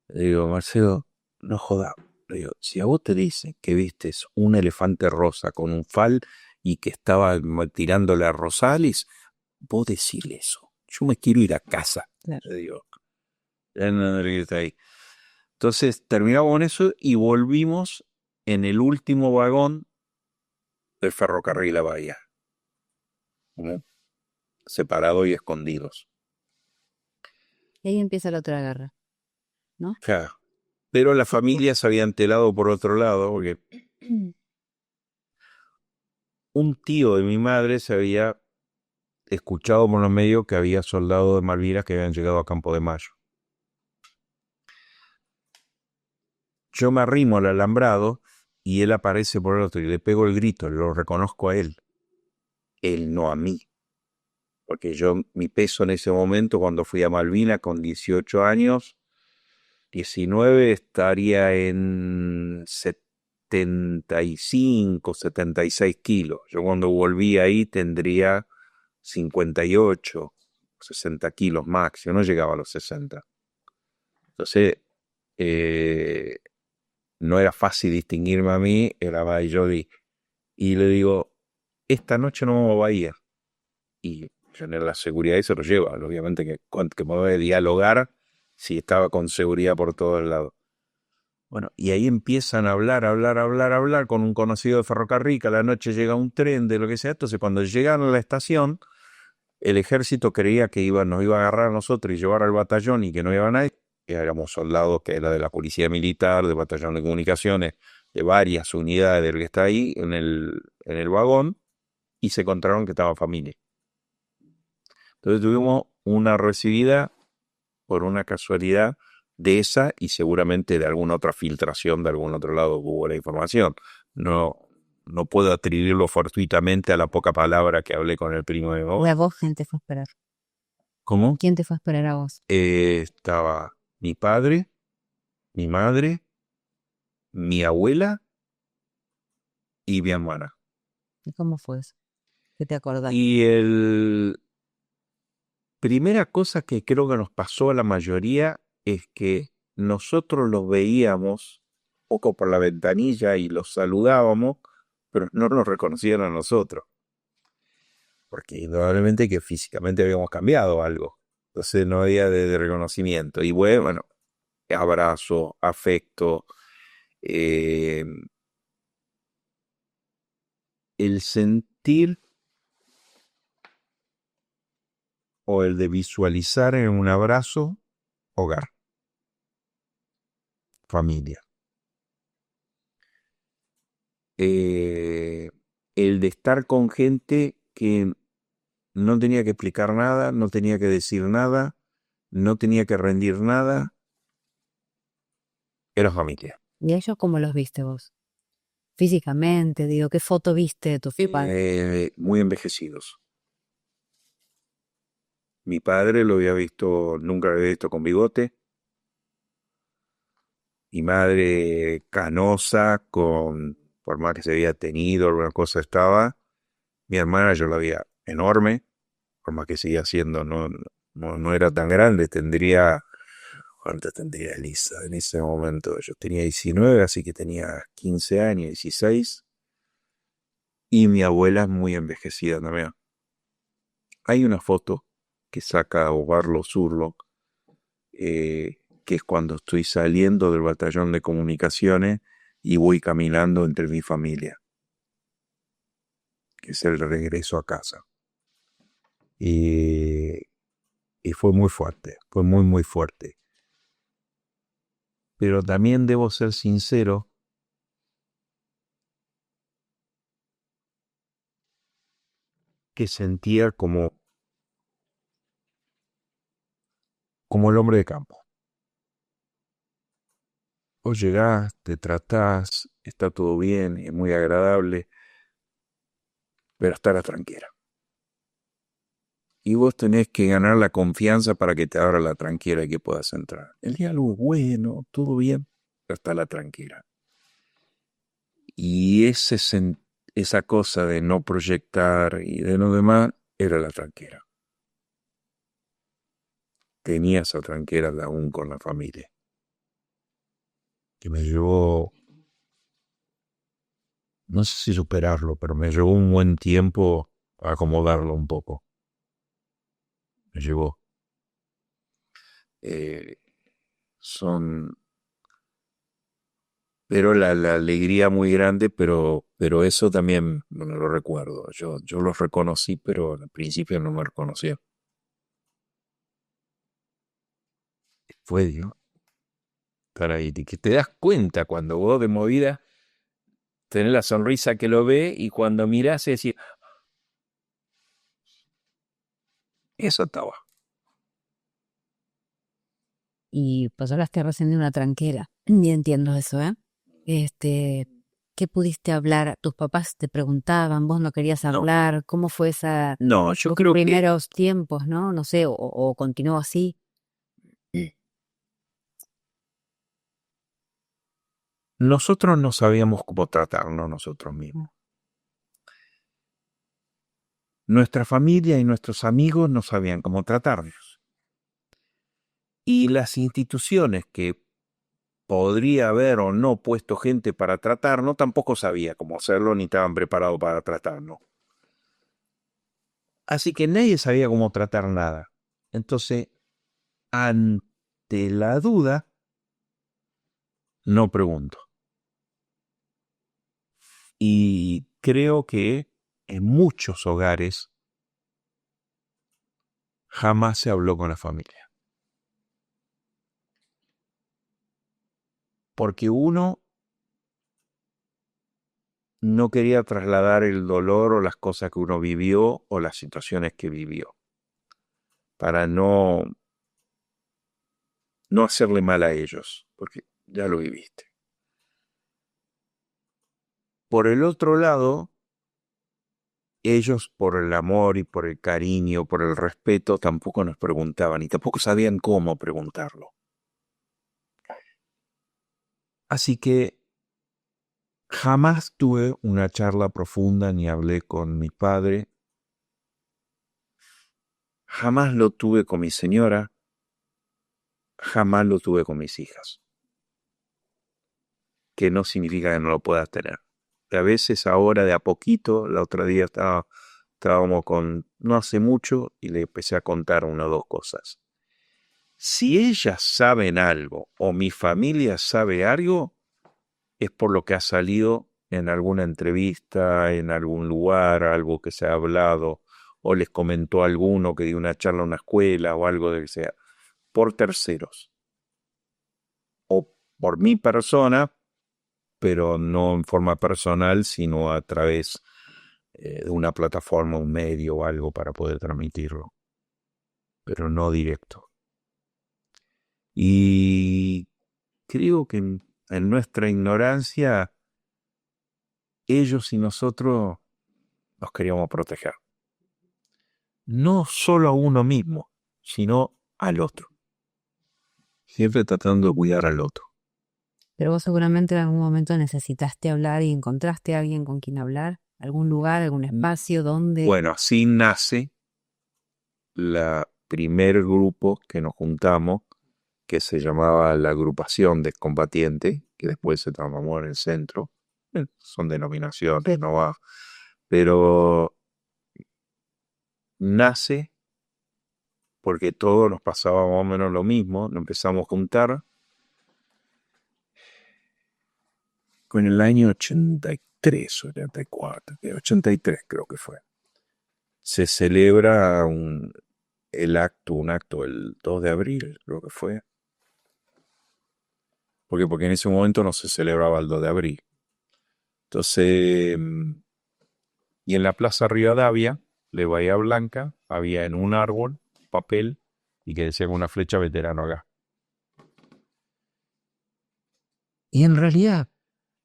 le digo, Marcelo, no jodas. Le digo, si a vos te dicen que vistes un elefante rosa con un fal y que estaba tirándole a Rosales, vos decirle eso. Yo me quiero ir a casa. Claro. Le digo, ya no está ahí. Entonces terminamos con eso y volvimos en el último vagón del ferrocarril a Bahía. ¿No? Separados y escondidos. Y ahí empieza la otra guerra, ¿no? Ja. Pero la familia se había enterado por otro lado, porque un tío de mi madre se había escuchado por los medios que había soldados de Malvinas que habían llegado a Campo de Mayo. Yo me arrimo al alambrado y él aparece por el otro y le pego el grito, lo reconozco a él. Él no a mí. Porque mi peso en ese momento, cuando fui a Malvinas con 18 años, 19, estaría en 75, 76 kilos. Yo cuando volví ahí tendría 58, 60 kilos máximo, no llegaba a los 60. Entonces, no era fácil distinguirme a mí, era más yo y le digo, esta noche no me voy a ir. Y tener la seguridad y se lo lleva, obviamente que me voy a dialogar si estaba con seguridad por todos lados. Bueno, y ahí empiezan a hablar con un conocido de ferrocarril, que a la noche llega un tren de lo que sea. Entonces cuando llegan a la estación, el ejército creía que nos iba a agarrar a nosotros y llevar al batallón y que no iba a nadie. Éramos soldados que era de la policía militar, del batallón de comunicaciones, de varias unidades del que está ahí en el vagón, y se encontraron que estaba familia. Entonces tuvimos una recibida por una casualidad de esa y seguramente de alguna otra filtración de algún otro lado hubo la información. No puedo atribuirlo fortuitamente a la poca palabra que hablé con el primo de ¿O vos. a vos quién te fue a esperar? ¿Cómo? ¿Quién te fue a esperar a vos? Estaba mi padre, mi madre, mi abuela y mi hermana. ¿Y cómo fue eso? ¿Qué te acordás? Y primera cosa que creo que nos pasó a la mayoría es que nosotros los veíamos poco por la ventanilla y los saludábamos, pero no nos reconocían a nosotros. Porque indudablemente que físicamente habíamos cambiado algo. Entonces no había de reconocimiento. Y bueno, abrazo, afecto, eh, el sentir o el de visualizar en un abrazo, hogar, familia. el de estar con gente que no tenía que explicar nada, no tenía que decir nada, no tenía que rendir nada, era familia. ¿Y ellos cómo los viste vos? Físicamente, digo, ¿qué foto viste de tus padres? Muy envejecidos. Mi padre lo había visto, nunca lo había visto con bigote. Mi madre canosa, por más que se había tenido, alguna cosa estaba. Mi hermana yo la veía enorme, por más que seguía siendo, no era tan grande, ¿cuánto tendría Elisa en ese momento? Yo tenía 19, así que tenía 15 años, 16, y mi abuela es muy envejecida también. Hay una foto que saca Ovarlo Zurlo, que es cuando estoy saliendo del batallón de comunicaciones y voy caminando entre mi familia, que es el regreso a casa. Y, y fue muy fuerte, fue muy, muy fuerte. Pero también debo ser sincero, que sentía como el hombre de campo. Vos llegás, te tratás, está todo bien, es muy agradable, pero está la tranquera. Y vos tenés que ganar la confianza para que te abra la tranquera y que puedas entrar. El diálogo es bueno, todo bien, pero está la tranquera. Y esa cosa de no proyectar y de lo demás era la tranquera. Tenía esa tranquera aún con la familia, que me llevó, no sé si superarlo, pero me llevó un buen tiempo a acomodarlo un poco. Me llevó. Eh, son, pero la alegría muy grande, pero eso también no lo recuerdo. Yo los reconocí, pero al principio no me reconocía. Fue, Dios, estar ahí, que te das cuenta cuando vos de movida tenés la sonrisa que lo ve y cuando mirás y decís, eso estaba. Y pues hablaste recién de una tranquera. Y entiendo eso, ¿eh? Este, ¿qué pudiste hablar? ¿Tus papás te preguntaban, vos no querías No, hablar? ¿Cómo fue no, yo tus creo que primeros tiempos, no? No sé, o continuó así. nosotros no sabíamos cómo tratarnos nosotros mismos. Nuestra familia y nuestros amigos no sabían cómo tratarnos. Y las instituciones que podría haber o no puesto gente para tratarnos, tampoco sabía cómo hacerlo ni estaban preparados para tratarnos. Así que nadie sabía cómo tratar nada. Entonces, ante la duda, no pregunto. Y creo que en muchos hogares jamás se habló con la familia. Porque uno no quería trasladar el dolor o las cosas que uno vivió o las situaciones que vivió, para no hacerle mal a ellos, porque ya lo viviste. Por el otro lado, ellos por el amor y por el cariño, por el respeto, tampoco nos preguntaban y tampoco sabían cómo preguntarlo. Así que jamás tuve una charla profunda ni hablé con mi padre. Jamás lo tuve con mi señora. Jamás lo tuve con mis hijas. Que no significa que no lo puedas tener. A veces ahora de a poquito, la otra día estábamos no hace mucho, y le empecé a contar una o dos cosas. Si ellas saben algo o mi familia sabe algo, es por lo que ha salido en alguna entrevista, en algún lugar, algo que se ha hablado, o les comentó alguno que dio una charla en una escuela o algo de que sea, por terceros, o por mi persona, pero no en forma personal, sino a través de una plataforma, un medio o algo para poder transmitirlo, pero no directo. Y creo que en nuestra ignorancia, ellos y nosotros nos queríamos proteger. No solo a uno mismo, sino al otro. Siempre tratando de cuidar al otro. Pero vos seguramente en algún momento necesitaste hablar y encontraste a alguien con quien hablar, algún lugar, algún espacio donde... Bueno, así nace la primer grupo que nos juntamos, que se llamaba la Agrupación de Combatientes, que después se transformó en el Centro. Son denominaciones, no va. Pero nace porque todos nos pasaba más o menos lo mismo, nos empezamos a juntar. Con el año 83 o 84, 83 creo que fue. Se celebra un acto el 2 de abril, creo que fue. Porque en ese momento no se celebraba el 2 de abril. Entonces, y en la Plaza Rivadavia, de Bahía Blanca, había en un árbol papel y que decía con una flecha veterano acá. Y en realidad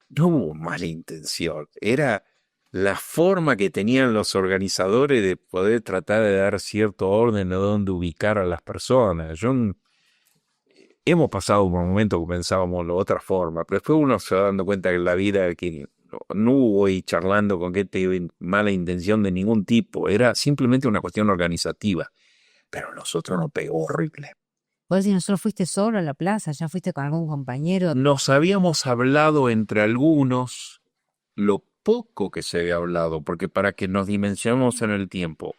no hubo mala intención, era la forma que tenían los organizadores de poder tratar de dar cierto orden a dónde ubicar a las personas. Hemos pasado por un momento que pensábamos de otra forma, pero después uno se va dando cuenta que en la vida que no hubo ahí charlando con gente mala intención de ningún tipo, era simplemente una cuestión organizativa. Pero a nosotros nos pegó horrible. Vos decís, no solo fuiste solo a la plaza, ya fuiste con algún compañero. Nos habíamos hablado entre algunos, lo poco que se había hablado, porque para que nos dimensionemos en el tiempo,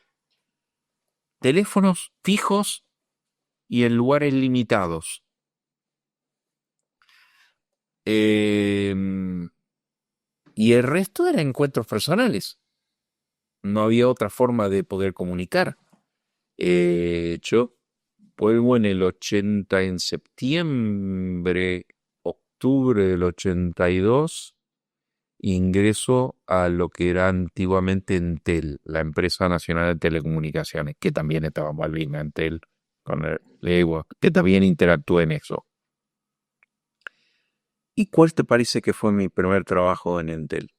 teléfonos fijos y en lugares limitados. Y el resto eran encuentros personales. No había otra forma de poder comunicar. Yo vuelvo en el 80, en septiembre, octubre del 82, ingreso a lo que era antiguamente Entel, la empresa nacional de telecomunicaciones, que también estaba Malvina Entel, con el Legua, que también interactúa en eso. ¿Y cuál te parece que fue mi primer trabajo en Entel?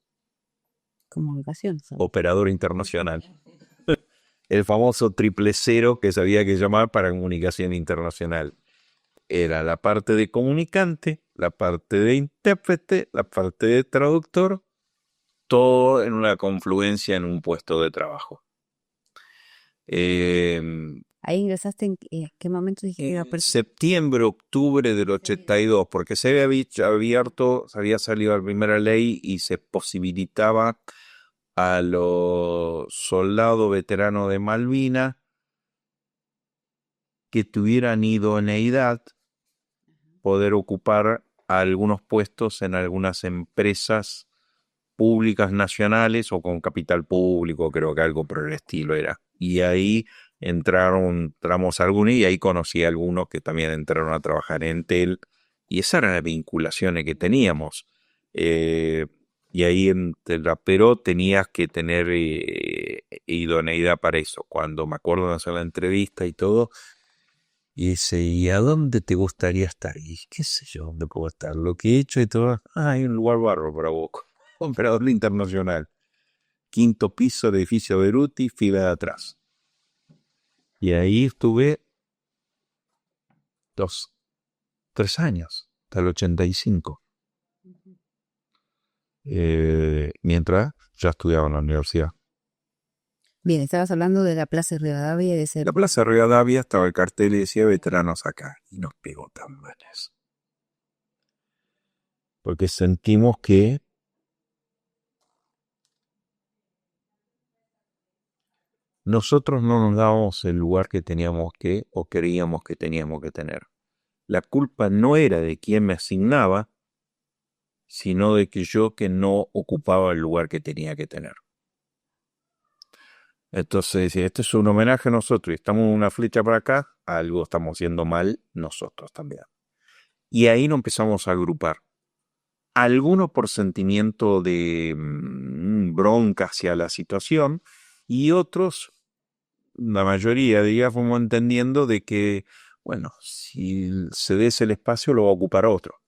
Comunicación. Operador internacional. El famoso 000 que sabía que llamar para comunicación internacional. Era la parte de comunicante, la parte de intérprete, la parte de traductor, todo en una confluencia en un puesto de trabajo. Ahí ingresaste en qué momento dije que Septiembre, octubre del 82, porque se había abierto, se había salido la primera ley y se posibilitaba a los soldados veteranos de Malvinas que tuvieran idoneidad poder ocupar algunos puestos en algunas empresas públicas nacionales o con capital público, creo que algo por el estilo era. Y ahí entramos algunos y ahí conocí a algunos que también entraron a trabajar en Entel y esas eran las vinculaciones que teníamos. Y ahí pero tenías que tener idoneidad para eso. Cuando me acuerdo de hacer la entrevista y todo, y dice, ¿y a dónde te gustaría estar? Y qué sé yo, ¿dónde puedo estar? Lo que he hecho y todo, hay un lugar bárbaro para vos. Operador internacional. 5º piso del edificio Beruti, fila de atrás. Y ahí estuve 3 años, hasta el 85. Mientras ya estudiaba en la universidad. Bien, estabas hablando de la Plaza Rivadavia y de ese... En la Plaza Rivadavia estaba el cartel y decía veteranos acá. Y nos pegó tan mal eso. Porque sentimos que nosotros no nos dábamos el lugar que teníamos que o creíamos que teníamos que tener. La culpa no era de quien me asignaba, sino de que yo que no ocupaba el lugar que tenía que tener. Entonces, si este es un homenaje a nosotros y estamos en una flecha para acá, algo estamos haciendo mal nosotros también. Y ahí nos empezamos a agrupar. algunos por sentimiento de bronca hacia la situación y otros, la mayoría, digamos, entendiendo de que, bueno, si se des el espacio lo va a ocupar otro.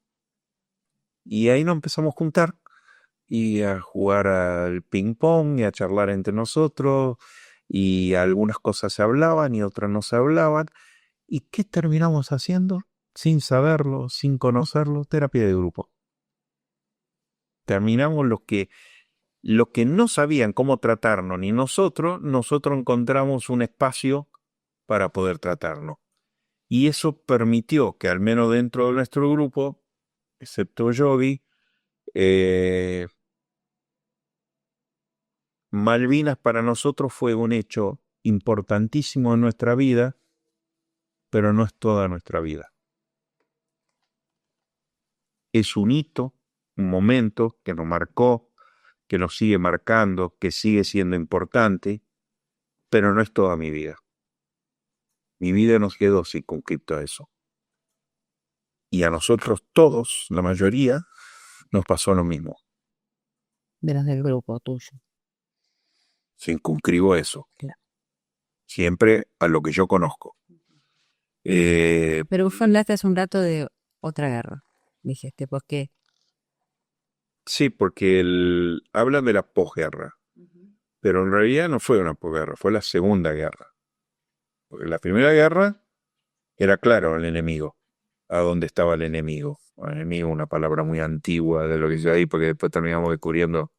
Y ahí nos empezamos a juntar y a jugar al ping pong y a charlar entre nosotros y algunas cosas se hablaban y otras no se hablaban. ¿Y qué terminamos haciendo? Sin saberlo, sin conocerlo, terapia de grupo. Terminamos los que no sabían cómo tratarnos ni nosotros encontramos un espacio para poder tratarnos. Y eso permitió que al menos dentro de nuestro grupo, excepto Yogi, Malvinas para nosotros fue un hecho importantísimo en nuestra vida, pero no es toda nuestra vida. Es un hito, un momento que nos marcó, que nos sigue marcando, que sigue siendo importante, pero no es toda mi vida. Mi vida nos quedó circunscripto a eso. Y a nosotros todos, la mayoría, nos pasó lo mismo. De los del grupo tuyo. Circunscribo eso. Claro. Siempre a lo que yo conozco. Pero vos hablaste hace un rato de otra guerra. Dijiste, ¿por qué? Sí, porque hablan de la posguerra, pero en realidad no fue una posguerra, fue la Segunda Guerra. Porque la Primera Guerra era claro el enemigo, a dónde estaba el enemigo. El enemigo, una palabra muy antigua de lo que hice ahí, porque después terminamos descubriendo,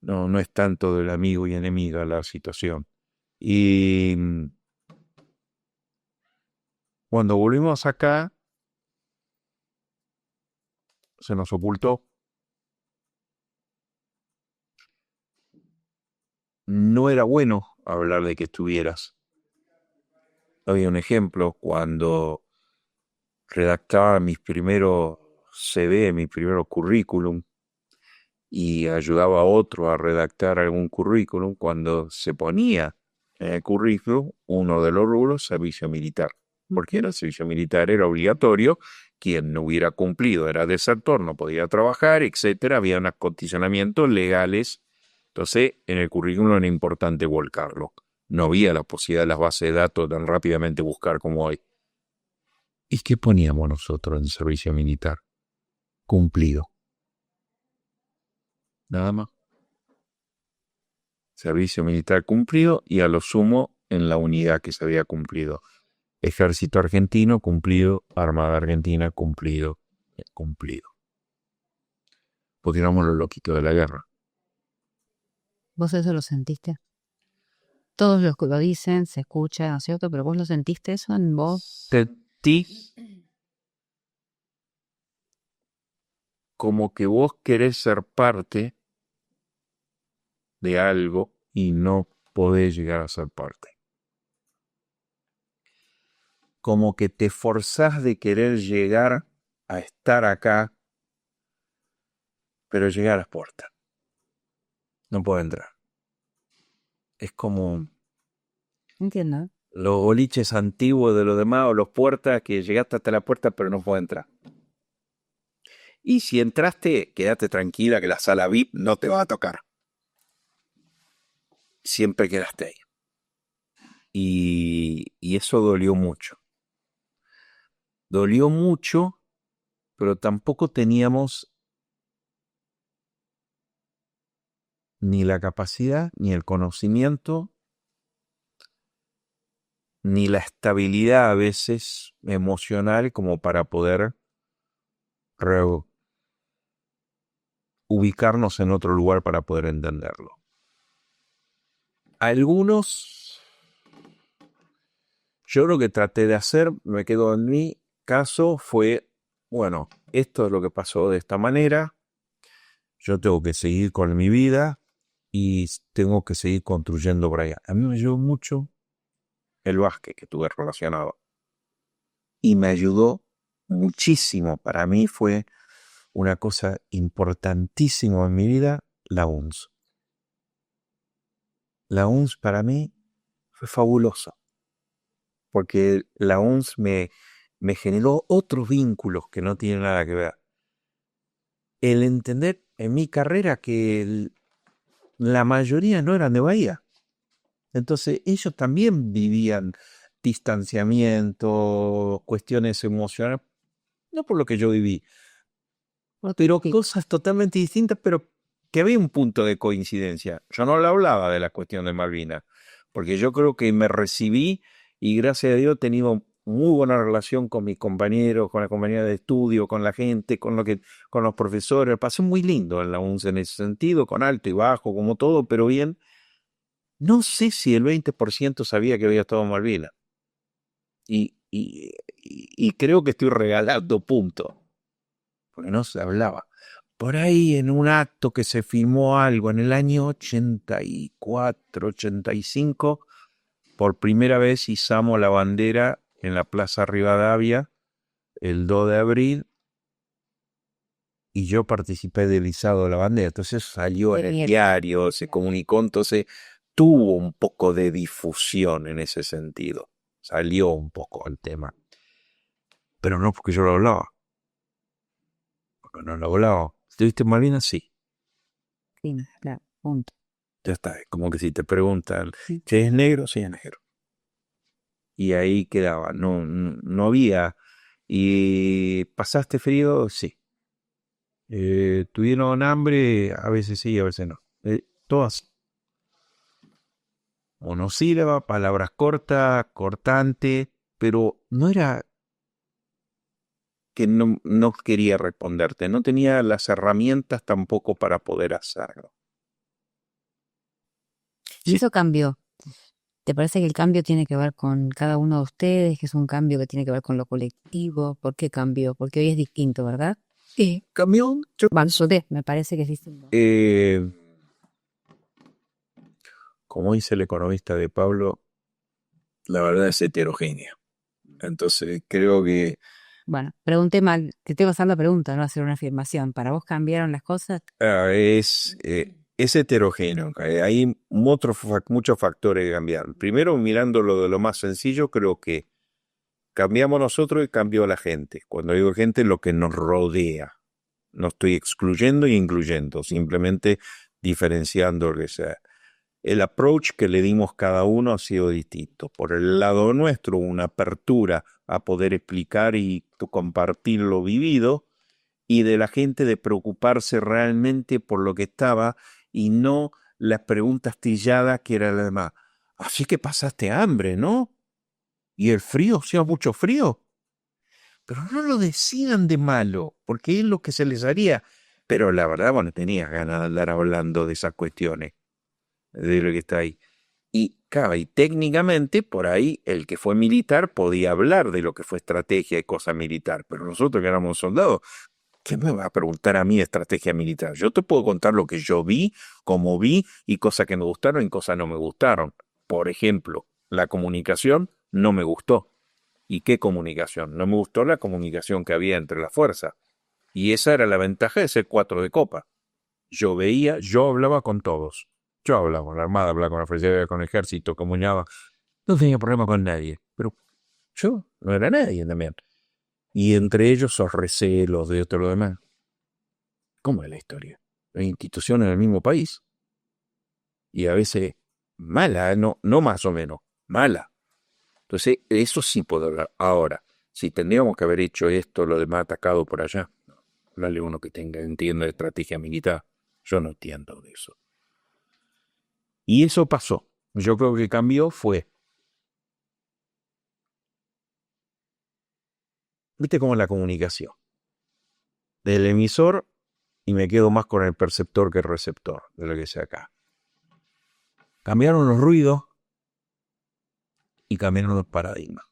no es tanto del amigo y enemiga la situación. Y cuando volvimos acá, se nos ocultó. No era bueno hablar de que estuvieras. Había un ejemplo cuando redactaba mis primeros CV, mi primer currículum, y ayudaba a otro a redactar algún currículum, cuando se ponía en el currículum uno de los rubros servicio militar. Porque el servicio militar era obligatorio, quien no hubiera cumplido era desertor, no podía trabajar, etcétera. Había unos condicionamientos legales. Entonces, en el currículum era importante volcarlo. No había la posibilidad de las bases de datos tan rápidamente buscar como hoy. ¿Y qué poníamos nosotros en servicio militar? Cumplido. Nada más. Servicio militar cumplido y a lo sumo en la unidad que se había cumplido. Ejército argentino cumplido, Armada Argentina cumplido, cumplido. Pues tiramos los loquitos de la guerra. ¿Vos eso lo sentiste? Todos los que lo dicen, se escucha, ¿no es cierto? Pero vos lo sentiste eso en vos. Sentí como que vos querés ser parte de algo y no podés llegar a ser parte. Como que te forzás de querer llegar a estar acá, pero llegar a las puertas. No puedo entrar. Es como Entiendo. los boliches antiguos de los demás o los puertas que llegaste hasta la puerta pero no puedo entrar. Y si entraste, quédate tranquila que la sala VIP no te va a tocar. Siempre quedaste ahí. Y eso dolió mucho. Dolió mucho, pero tampoco teníamos ni la capacidad, ni el conocimiento, ni la estabilidad a veces emocional como para poder ubicarnos en otro lugar para poder entenderlo. Algunos, yo lo que traté de hacer, me quedo en mi caso, fue, bueno, esto es lo que pasó de esta manera, yo tengo que seguir con mi vida y tengo que seguir construyendo por allá. A mí me ayudó mucho el básquet que tuve relacionado. Y me ayudó muchísimo. Para mí fue una cosa importantísima en mi vida, la UNS. La UNS para mí fue fabulosa. Porque la UNS me generó otros vínculos que no tienen nada que ver. el entender en mi carrera que la mayoría no eran de Bahía. Entonces ellos también vivían distanciamiento, cuestiones emocionales, no por lo que yo viví, pero Sí. cosas totalmente distintas, pero que había un punto de coincidencia. Yo no le hablaba de la cuestión de Malvinas, porque yo creo que me recibí y gracias a Dios he tenido muy buena relación con mis compañeros, con la compañía de estudio, con la gente, con los profesores. Pasé muy lindo en la UNCE en ese sentido, con alto y bajo, como todo, pero bien. No sé si el 20% sabía que había estado en Malvinas. Y creo que estoy regalando puntos, porque no se hablaba. Por ahí en un acto que se filmó algo en el año 84, 85, por primera vez izamos la bandera en la Plaza Rivadavia el 2 de abril y yo participé del izado de la bandera. Entonces salió en el Bien. diario, se comunicó, entonces tuvo un poco de difusión en ese sentido. Salió un poco el tema. Pero no porque yo lo hablaba. Porque no lo hablaba. ¿Estuviste en Malvinas? Sí. Sí, claro, punto. Ya está. Es como que si te preguntan, ¿che es negro? Sí, es negro. Y ahí quedaba. No, no había. ¿Y pasaste frío? Sí. ¿Tuvieron hambre? A veces sí, a veces no. Todas monosílaba, palabras cortas, cortantes, pero no era que no quería responderte, no tenía las herramientas tampoco para poder hacerlo. Y Sí, eso cambió. ¿Te parece que el cambio tiene que ver con cada uno de ustedes, que es un cambio que tiene que ver con lo colectivo? ¿Por qué cambió? Porque hoy es distinto, ¿verdad? sí, cambió. Me parece que es distinto. Como dice el economista de Pablo, la verdad es heterogénea. Entonces creo que Bueno, pregunté mal, te estoy pasando la pregunta, no hacer una afirmación. ¿Para vos cambiaron las cosas? es heterogéneo. Hay muchos factores que cambiaron. Primero, mirándolo de lo más sencillo, creo que cambiamos nosotros y cambió la gente. Cuando digo gente, lo que nos rodea. No estoy excluyendo y incluyendo, simplemente diferenciando lo que sea. El approach que le dimos cada uno ha sido distinto. Por el lado nuestro, una apertura a poder explicar y compartir lo vivido, y de la gente de preocuparse realmente por lo que estaba y no las preguntas trilladas que era la demás. Así que pasaste hambre, ¿no? ¿Y el frío? ¿Hacía mucho frío? Pero no lo decían de malo, porque es lo que se les haría. Pero la verdad, bueno, tenía ganas de andar hablando de esas cuestiones, de lo que está ahí. Y, claro, y técnicamente, por ahí, el que fue militar podía hablar de lo que fue estrategia y cosa militar, pero nosotros que éramos soldados, ¿qué me va a preguntar a mí de estrategia militar? Yo te puedo contar lo que yo vi, cómo vi, y cosas que me gustaron y cosas no me gustaron. Por ejemplo, la comunicación no me gustó. ¿Y qué comunicación? No me gustó la comunicación que había entre las fuerzas. Y esa era la ventaja de ser cuatro de copa. Yo veía, yo hablaba con todos. Yo hablaba con la Armada, hablaba con la Fuerza, con el Ejército, comunicaba. No tenía problema con nadie. Pero yo no era nadie también. Y entre ellos esos recelos de todo lo demás. ¿Cómo es la historia? Hay instituciones en el mismo país. Y a veces mala, no más o menos, mala. Entonces, eso sí puedo hablar. Ahora, si tendríamos que haber hecho esto, lo demás atacado por allá, hablarle a uno que entienda de estrategia militar. Yo no entiendo de eso. Y eso pasó. Yo creo que cambió fue, viste cómo es la comunicación. Del emisor y me quedo más con el perceptor que el receptor de lo que sea acá. Cambiaron los ruidos y cambiaron los paradigmas.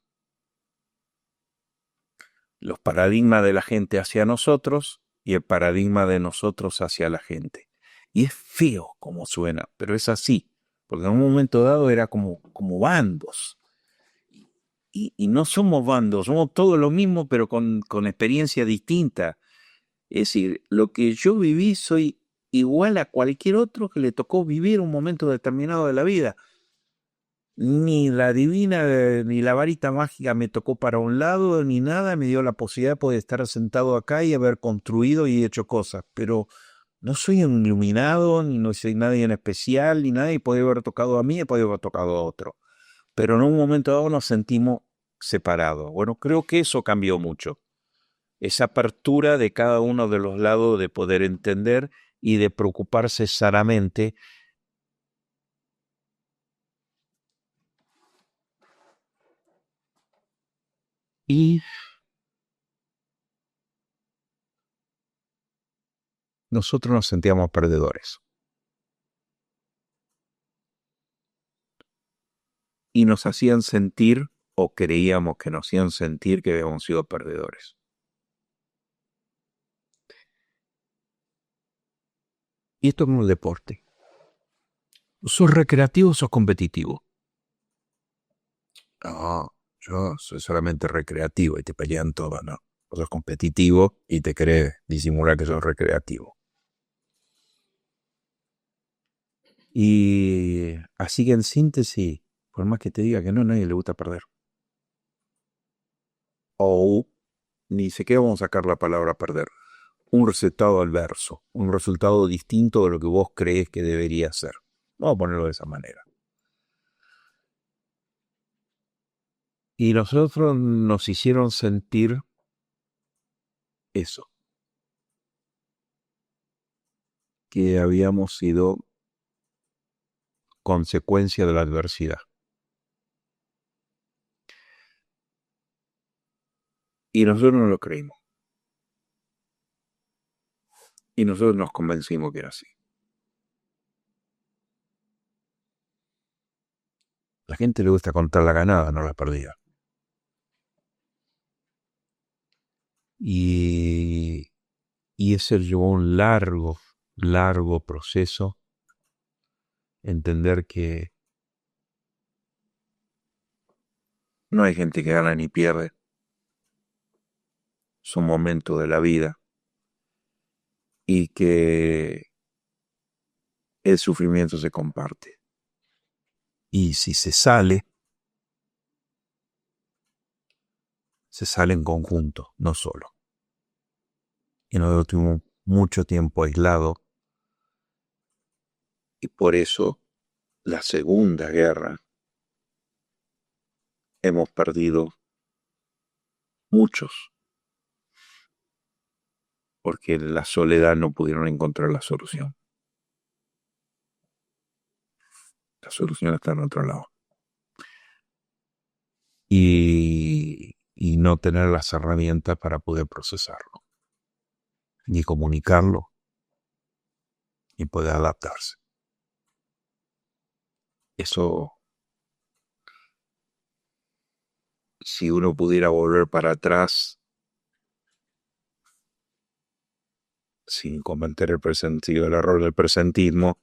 Los paradigmas de la gente hacia nosotros y el paradigma de nosotros hacia la gente. Y es feo como suena, pero es así, porque en un momento dado era como bandos. Y no somos bandos, somos todos lo mismo, pero con experiencia distinta. Es decir, lo que yo viví soy igual a cualquier otro que le tocó vivir un momento determinado de la vida. Ni la divina, ni la varita mágica me tocó para un lado, ni nada, me dio la posibilidad de poder estar sentado acá y haber construido y hecho cosas, pero no soy un iluminado, ni no soy nadie en especial, ni nada, y puede haber tocado a mí y puede haber tocado a otro. Pero en un momento dado nos sentimos separados. Bueno, creo que eso cambió mucho. Esa apertura de cada uno de los lados de poder entender y de preocuparse sanamente. Y nosotros nos sentíamos perdedores. Y nos hacían sentir, o creíamos que nos hacían sentir, que habíamos sido perdedores. Y esto es como el deporte. ¿Sos recreativo o sos competitivo? No, yo soy solamente recreativo y te pelean todo, ¿no? Vos sos competitivo y te querés disimular que sos recreativo. Y así que en síntesis, por más que te diga que no, a nadie le gusta perder. O ni siquiera vamos a sacar la palabra perder. Un resultado adverso, un resultado distinto de lo que vos crees que debería ser. Vamos a ponerlo de esa manera. Y nosotros nos hicieron sentir eso, que habíamos sido consecuencia de la adversidad. Y nosotros no lo creímos. Y nosotros nos convencimos que era así. A la gente le gusta contar la ganada, no la perdida. Y ese llevó un largo, largo proceso. Entender que no hay gente que gana ni pierde. Son momentos de la vida. Y que el sufrimiento se comparte. Y si se sale en conjunto, no solo. Y nosotros tuvimos mucho tiempo aislado. Y por eso la Segunda Guerra hemos perdido muchos, porque en la soledad no pudieron encontrar la solución. La solución está en otro lado. Y no tener las herramientas para poder procesarlo, ni comunicarlo, ni poder adaptarse. Eso, si uno pudiera volver para atrás, sin cometer el sentido del error del presentismo,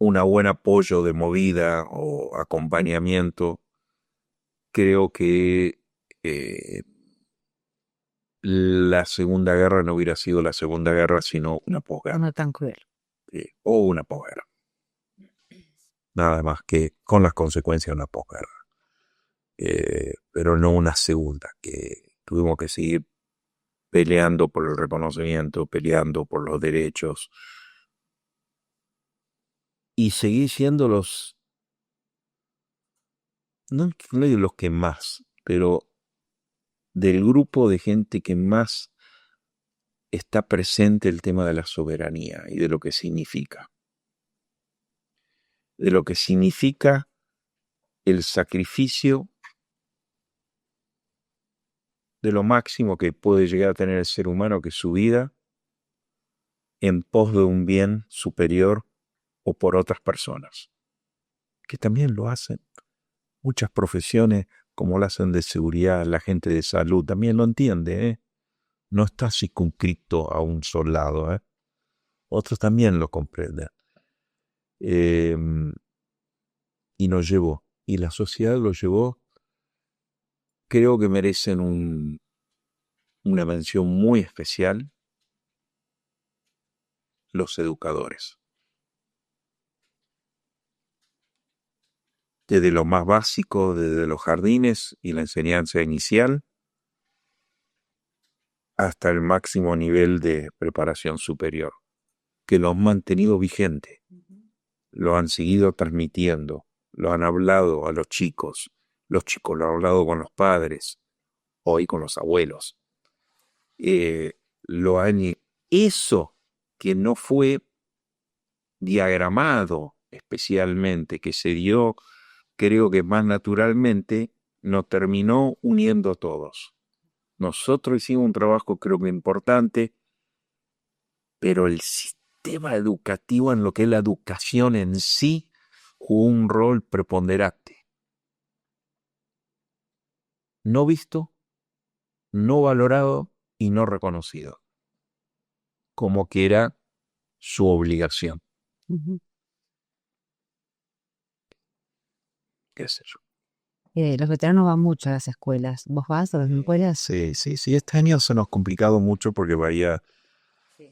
un buen apoyo de movida o acompañamiento, creo que la Segunda Guerra no hubiera sido la Segunda Guerra, sino una posguerra. No tan cruel. O una posguerra. Nada más que con las consecuencias de una posguerra. Pero no una segunda, que tuvimos que seguir peleando por el reconocimiento, peleando por los derechos. Y seguir siendo no digo los que más, pero del grupo de gente que más está presente el tema de la soberanía y de lo que significa. De lo que significa el sacrificio de lo máximo que puede llegar a tener el ser humano, que es su vida, en pos de un bien superior o por otras personas, que también lo hacen. Muchas profesiones, como lo hacen de seguridad, la gente de salud, también lo entiende, ¿eh? No está circunscrito a un solo lado, ¿eh? Otros también lo comprenden. Y nos llevó, y la sociedad lo llevó. Creo que merecen una mención muy especial los educadores. desde lo más básico, desde los jardines y la enseñanza inicial, hasta el máximo nivel de preparación superior, que lo han mantenido vigente, lo han seguido transmitiendo, lo han hablado a los chicos lo han hablado con los padres, hoy con los abuelos. Lo han, eso que no fue diagramado especialmente, que se dio, creo que más naturalmente, nos terminó uniendo a todos. Nosotros hicimos un trabajo creo que importante, pero el sistema educativo en lo que es la educación en sí jugó un rol preponderante. No visto, no valorado y no reconocido, como que era su obligación. Ujú. ¿Qué es eso? Los veteranos van mucho a las escuelas. ¿Vos vas a las escuelas? Sí. Este año se nos ha complicado mucho porque vaya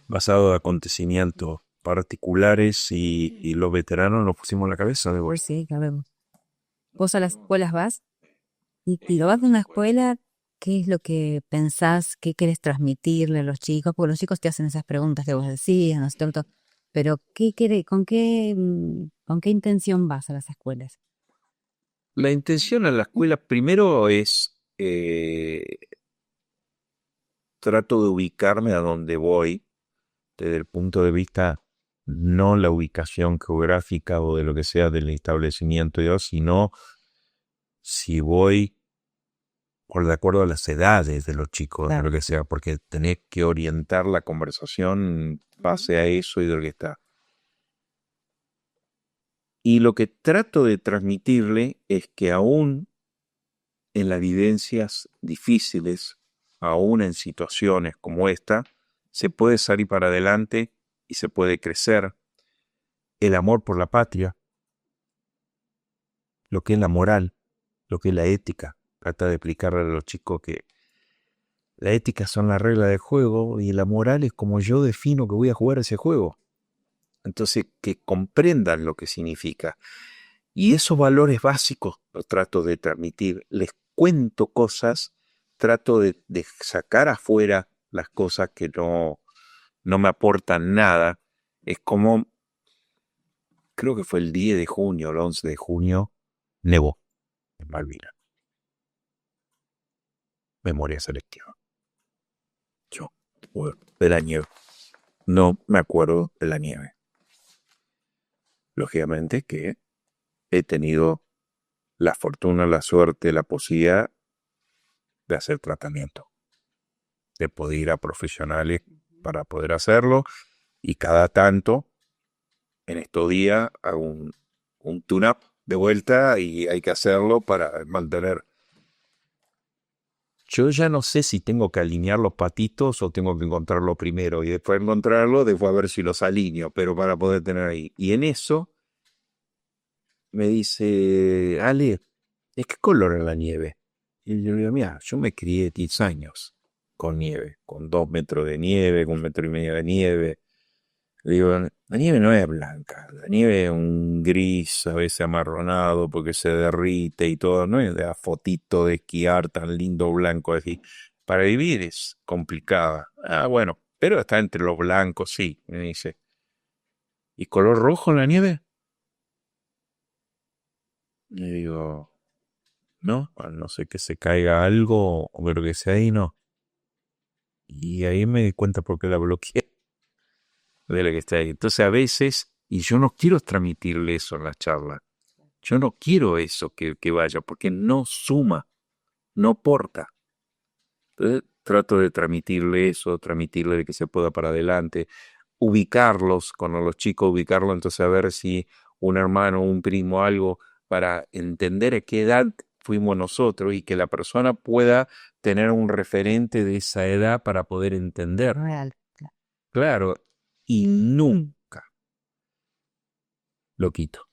basado en acontecimientos particulares y los veteranos nos pusimos en la cabeza de vuelta. Sí, ya vemos. ¿Vos a las escuelas vas? Y lo vas a una escuela, ¿qué es lo que pensás? ¿Qué querés transmitirle a los chicos? Porque los chicos te hacen esas preguntas que vos decías, ¿no es cierto? Pero con qué intención vas a las escuelas? La intención en la escuela primero es trato de ubicarme a donde voy desde el punto de vista no la ubicación geográfica o de lo que sea del establecimiento, sino si voy por de acuerdo a las edades de los chicos, Claro. lo que sea, porque tenés que orientar la conversación base a eso y de lo que está. Y lo que trato de transmitirle es que aún en las vivencias difíciles, aún en situaciones como esta, se puede salir para adelante y se puede crecer. El amor por la patria, lo que es la moral, lo que es la ética. Trata de explicarle a los chicos que la ética son las reglas del juego y la moral es como yo defino que voy a jugar ese juego. Entonces, que comprendan lo que significa. Y esos valores básicos los trato de transmitir. Les cuento cosas, trato de sacar afuera las cosas que no me aportan nada. Es como, creo que fue el 10 de junio, el 11 de junio, nevó en Malvinas. Memoria selectiva. Yo, de la nieve. No me acuerdo de la nieve. Lógicamente que he tenido la fortuna, la suerte, la posibilidad de hacer tratamiento, de poder ir a profesionales para poder hacerlo, y cada tanto, en estos días, hago un tune-up de vuelta y hay que hacerlo para mantener. Yo ya no sé si tengo que alinear los patitos o tengo que encontrarlo primero y después encontrarlo, después a ver si los alineo, pero para poder tener ahí. Y en eso me dice, Ale, ¿de qué color es la nieve? Y yo le digo, mira, yo me crié 10 años con nieve, con 2 metros de nieve, con 1,5 metros de nieve. Le digo, la nieve no es blanca, la nieve es un gris, a veces amarronado porque se derrite y todo, no es de a fotito de esquiar tan lindo blanco así. Para vivir es complicada. Ah, bueno, pero está entre los blancos, sí, me dice. ¿Y color rojo en la nieve? Le digo, no, a no sé que se caiga algo o lo que sea ahí, no. Y ahí me di cuenta por qué la bloqueé de lo que está ahí. Entonces a veces, y yo no quiero transmitirle eso en la charla, yo no quiero eso que vaya, porque no suma, no aporta. Entonces trato de transmitirle eso, transmitirle de que se pueda para adelante, ubicarlos, con los chicos ubicarlos, entonces a ver si un hermano, un primo, algo, para entender a qué edad fuimos nosotros y que la persona pueda tener un referente de esa edad para poder entender. Real. Claro, y nunca lo quito.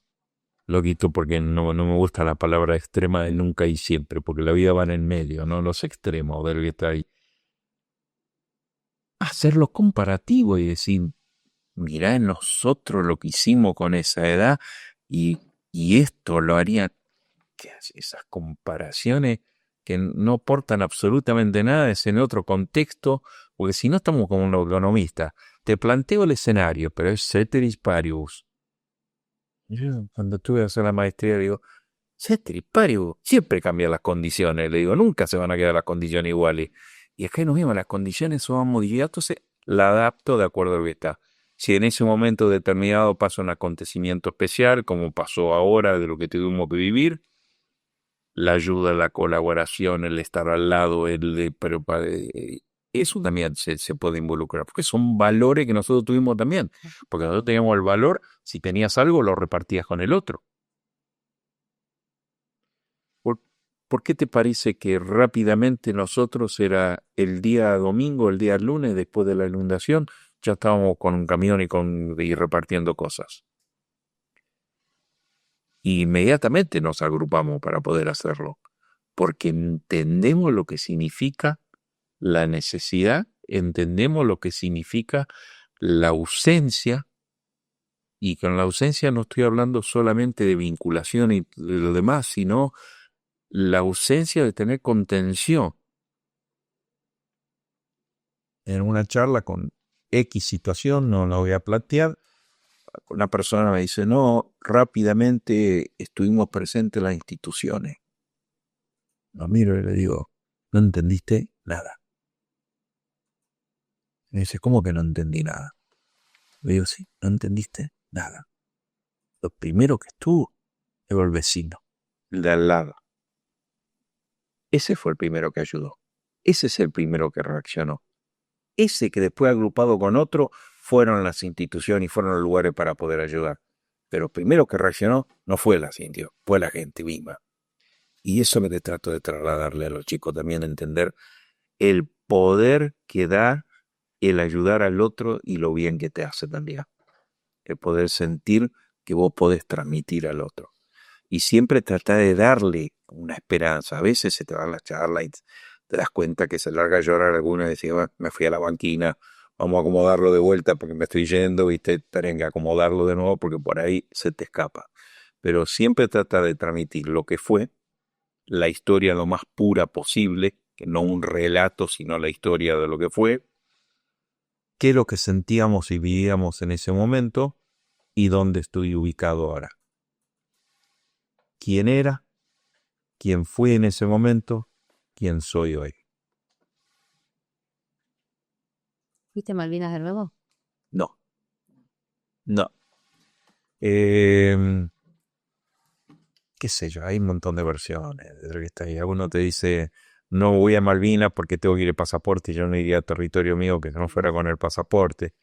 Lo quito porque no me gusta la palabra extrema de nunca y siempre, porque la vida va en el medio, no los extremos del que está ahí. Hacerlo comparativo y decir, mirá en nosotros lo que hicimos con esa edad y esto lo harían. que esas comparaciones que no aportan absolutamente nada, es en otro contexto, porque si no estamos como un economista. Te planteo el escenario, pero es ceteris paribus. Yo cuando tuve que hacer la maestría digo, ceteris paribus, siempre cambian las condiciones, le digo, nunca se van a quedar las condiciones iguales. Y acá no mismo, las condiciones son modificadas, entonces la adapto de acuerdo a lo que está. Si en ese momento determinado pasa un acontecimiento especial, como pasó ahora de lo que tuvimos que vivir, la ayuda, la colaboración, el estar al lado, eso también se puede involucrar, porque son valores que nosotros tuvimos también, porque nosotros teníamos el valor, si tenías algo, lo repartías con el otro. ¿Por, por qué te parece que rápidamente nosotros era el día domingo, el día lunes, después de la inundación, ya estábamos con un camión y repartiendo cosas? Y inmediatamente nos agrupamos para poder hacerlo, porque entendemos lo que significa la necesidad, entendemos lo que significa la ausencia, y con la ausencia no estoy hablando solamente de vinculación y de lo demás, sino la ausencia de tener contención. En una charla con X situación, no la voy a plantear, una persona me dice, no, rápidamente estuvimos presentes en las instituciones. Lo miro y le digo, no entendiste nada. Me dice, ¿cómo que no entendí nada? Le digo, sí, no entendiste nada. Lo primero que estuvo fue el vecino, el de al lado. Ese fue el primero que ayudó. Ese es el primero que reaccionó. Ese que después agrupado con otro fueron las instituciones y fueron los lugares para poder ayudar. Pero el primero que reaccionó no fue la sintió, fue la gente misma. Y eso me trato de trasladarle a los chicos también, a entender el poder que da el ayudar al otro y lo bien que te hace también. El poder sentir que vos podés transmitir al otro. Y siempre tratar de darle una esperanza. A veces se te van las charlas y te das cuenta que se larga a llorar alguna y decís, bueno, me fui a la banquina, vamos a acomodarlo de vuelta porque me estoy yendo, viste, tenés que acomodarlo de nuevo porque por ahí se te escapa. Pero siempre trata de transmitir lo que fue, la historia lo más pura posible, que no un relato, sino la historia de lo que fue, qué es lo que sentíamos y vivíamos en ese momento y dónde estoy ubicado ahora. ¿Quién era? ¿Quién fui en ese momento? ¿Quién soy hoy? ¿Fuiste a Malvinas de nuevo? No, no. Qué sé yo, hay un montón de versiones de lo que está ahí. Alguno te dice, no voy a Malvinas porque tengo que ir el pasaporte y yo no iría a territorio mío que no fuera con el pasaporte.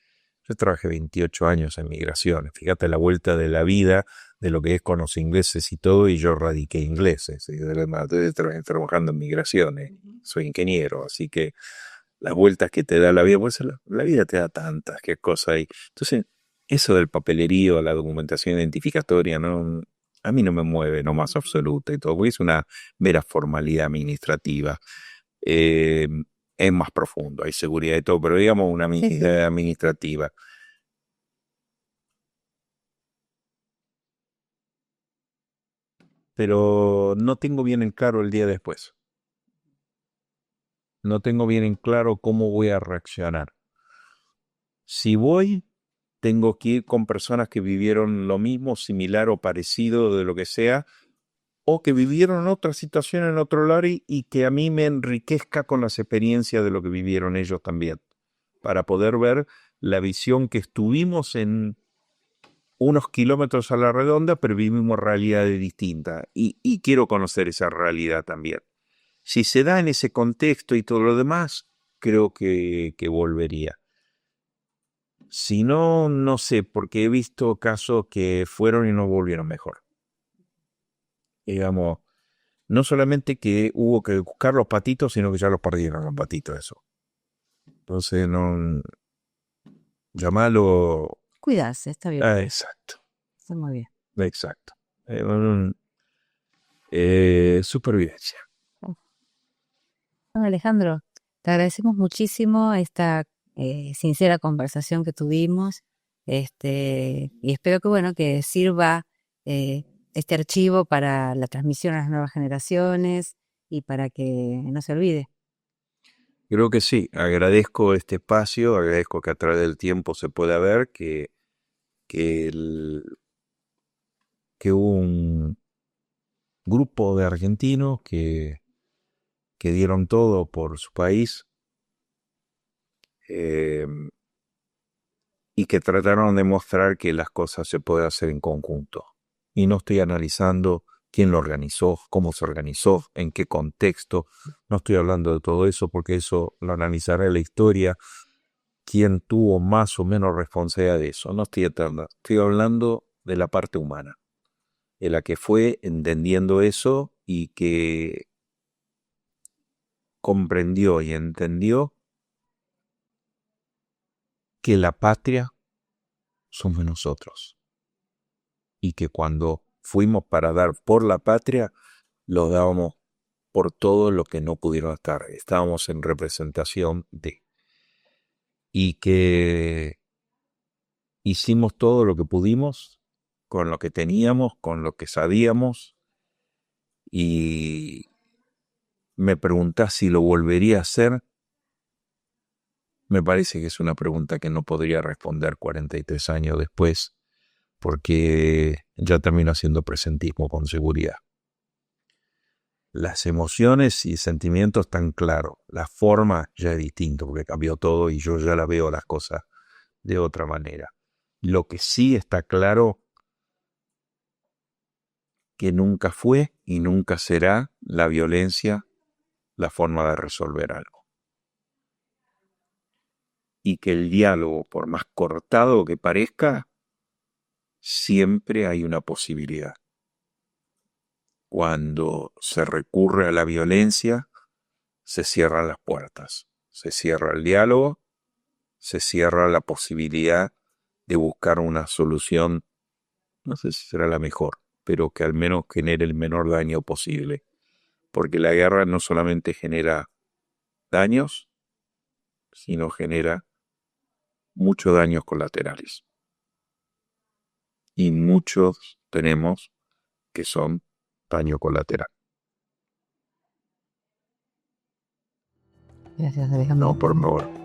Yo trabajé 28 años en migraciones. Fíjate la vuelta de la vida, de lo que es con los ingleses y todo, y yo radiqué ingleses. Estoy trabajando en migraciones. Soy ingeniero, así que las vueltas que te da la vida, pues la vida te da tantas, qué cosa hay. Entonces, eso del papelerío, la documentación identificatoria, no, a mí no me mueve, no más absoluta y todo, porque es una mera formalidad administrativa. Eh, es más profundo, hay seguridad y todo, pero digamos una medida administrativa. Pero no tengo bien en claro el día después. No tengo bien en claro cómo voy a reaccionar. Si voy, tengo que ir con personas que vivieron lo mismo, similar o parecido de lo que sea, o que vivieron otra situación en otro lugar y que a mí me enriquezca con las experiencias de lo que vivieron ellos también, para poder ver la visión que estuvimos en unos kilómetros a la redonda, pero vivimos realidades distintas y quiero conocer esa realidad también. Si se da en ese contexto y todo lo demás, creo que volvería. Si no, no sé, porque he visto casos que fueron y no volvieron mejor. Digamos, no solamente que hubo que buscar los patitos, sino que ya los perdieron los patitos, eso. Entonces, no, llamalo. Cuidarse, está bien. Exacto, Está muy bien. exacto. Supervivencia. Bueno, Alejandro, te agradecemos muchísimo esta sincera conversación que tuvimos, y espero que bueno, que sirva este archivo para la transmisión a las nuevas generaciones y para que no se olvide. Creo que sí, agradezco este espacio, agradezco que a través del tiempo se pueda ver que hubo un grupo de argentinos que dieron todo por su país y que trataron de mostrar que las cosas se pueden hacer en conjunto. Y no estoy analizando quién lo organizó, cómo se organizó, en qué contexto. No estoy hablando de todo eso porque eso lo analizará la historia, quién tuvo más o menos responsabilidad de eso. No estoy hablando, estoy hablando de la parte humana, de la que fue entendiendo eso y que comprendió y entendió que la patria somos nosotros y que cuando fuimos para dar por la patria, lo dábamos por todo lo que no pudieron estar. Estábamos en representación de. Y que hicimos todo lo que pudimos con lo que teníamos, con lo que sabíamos. Y me preguntás si lo volvería a hacer. Me parece que es una pregunta que no podría responder 43 años después, porque ya termino haciendo presentismo con seguridad. Las emociones y sentimientos están claros, la forma ya es distinto porque cambió todo y yo ya la veo las cosas de otra manera. Lo que sí está claro que nunca fue y nunca será la violencia la forma de resolver algo. Y que el diálogo, por más cortado que parezca, siempre hay una posibilidad. Cuando se recurre a la violencia, se cierran las puertas, se cierra el diálogo, se cierra la posibilidad de buscar una solución, no sé si será la mejor, pero que al menos genere el menor daño posible. Porque la guerra no solamente genera daños, sino genera muchos daños colaterales. Y muchos tenemos que son daño colateral. Gracias, Alejandro. No, por favor.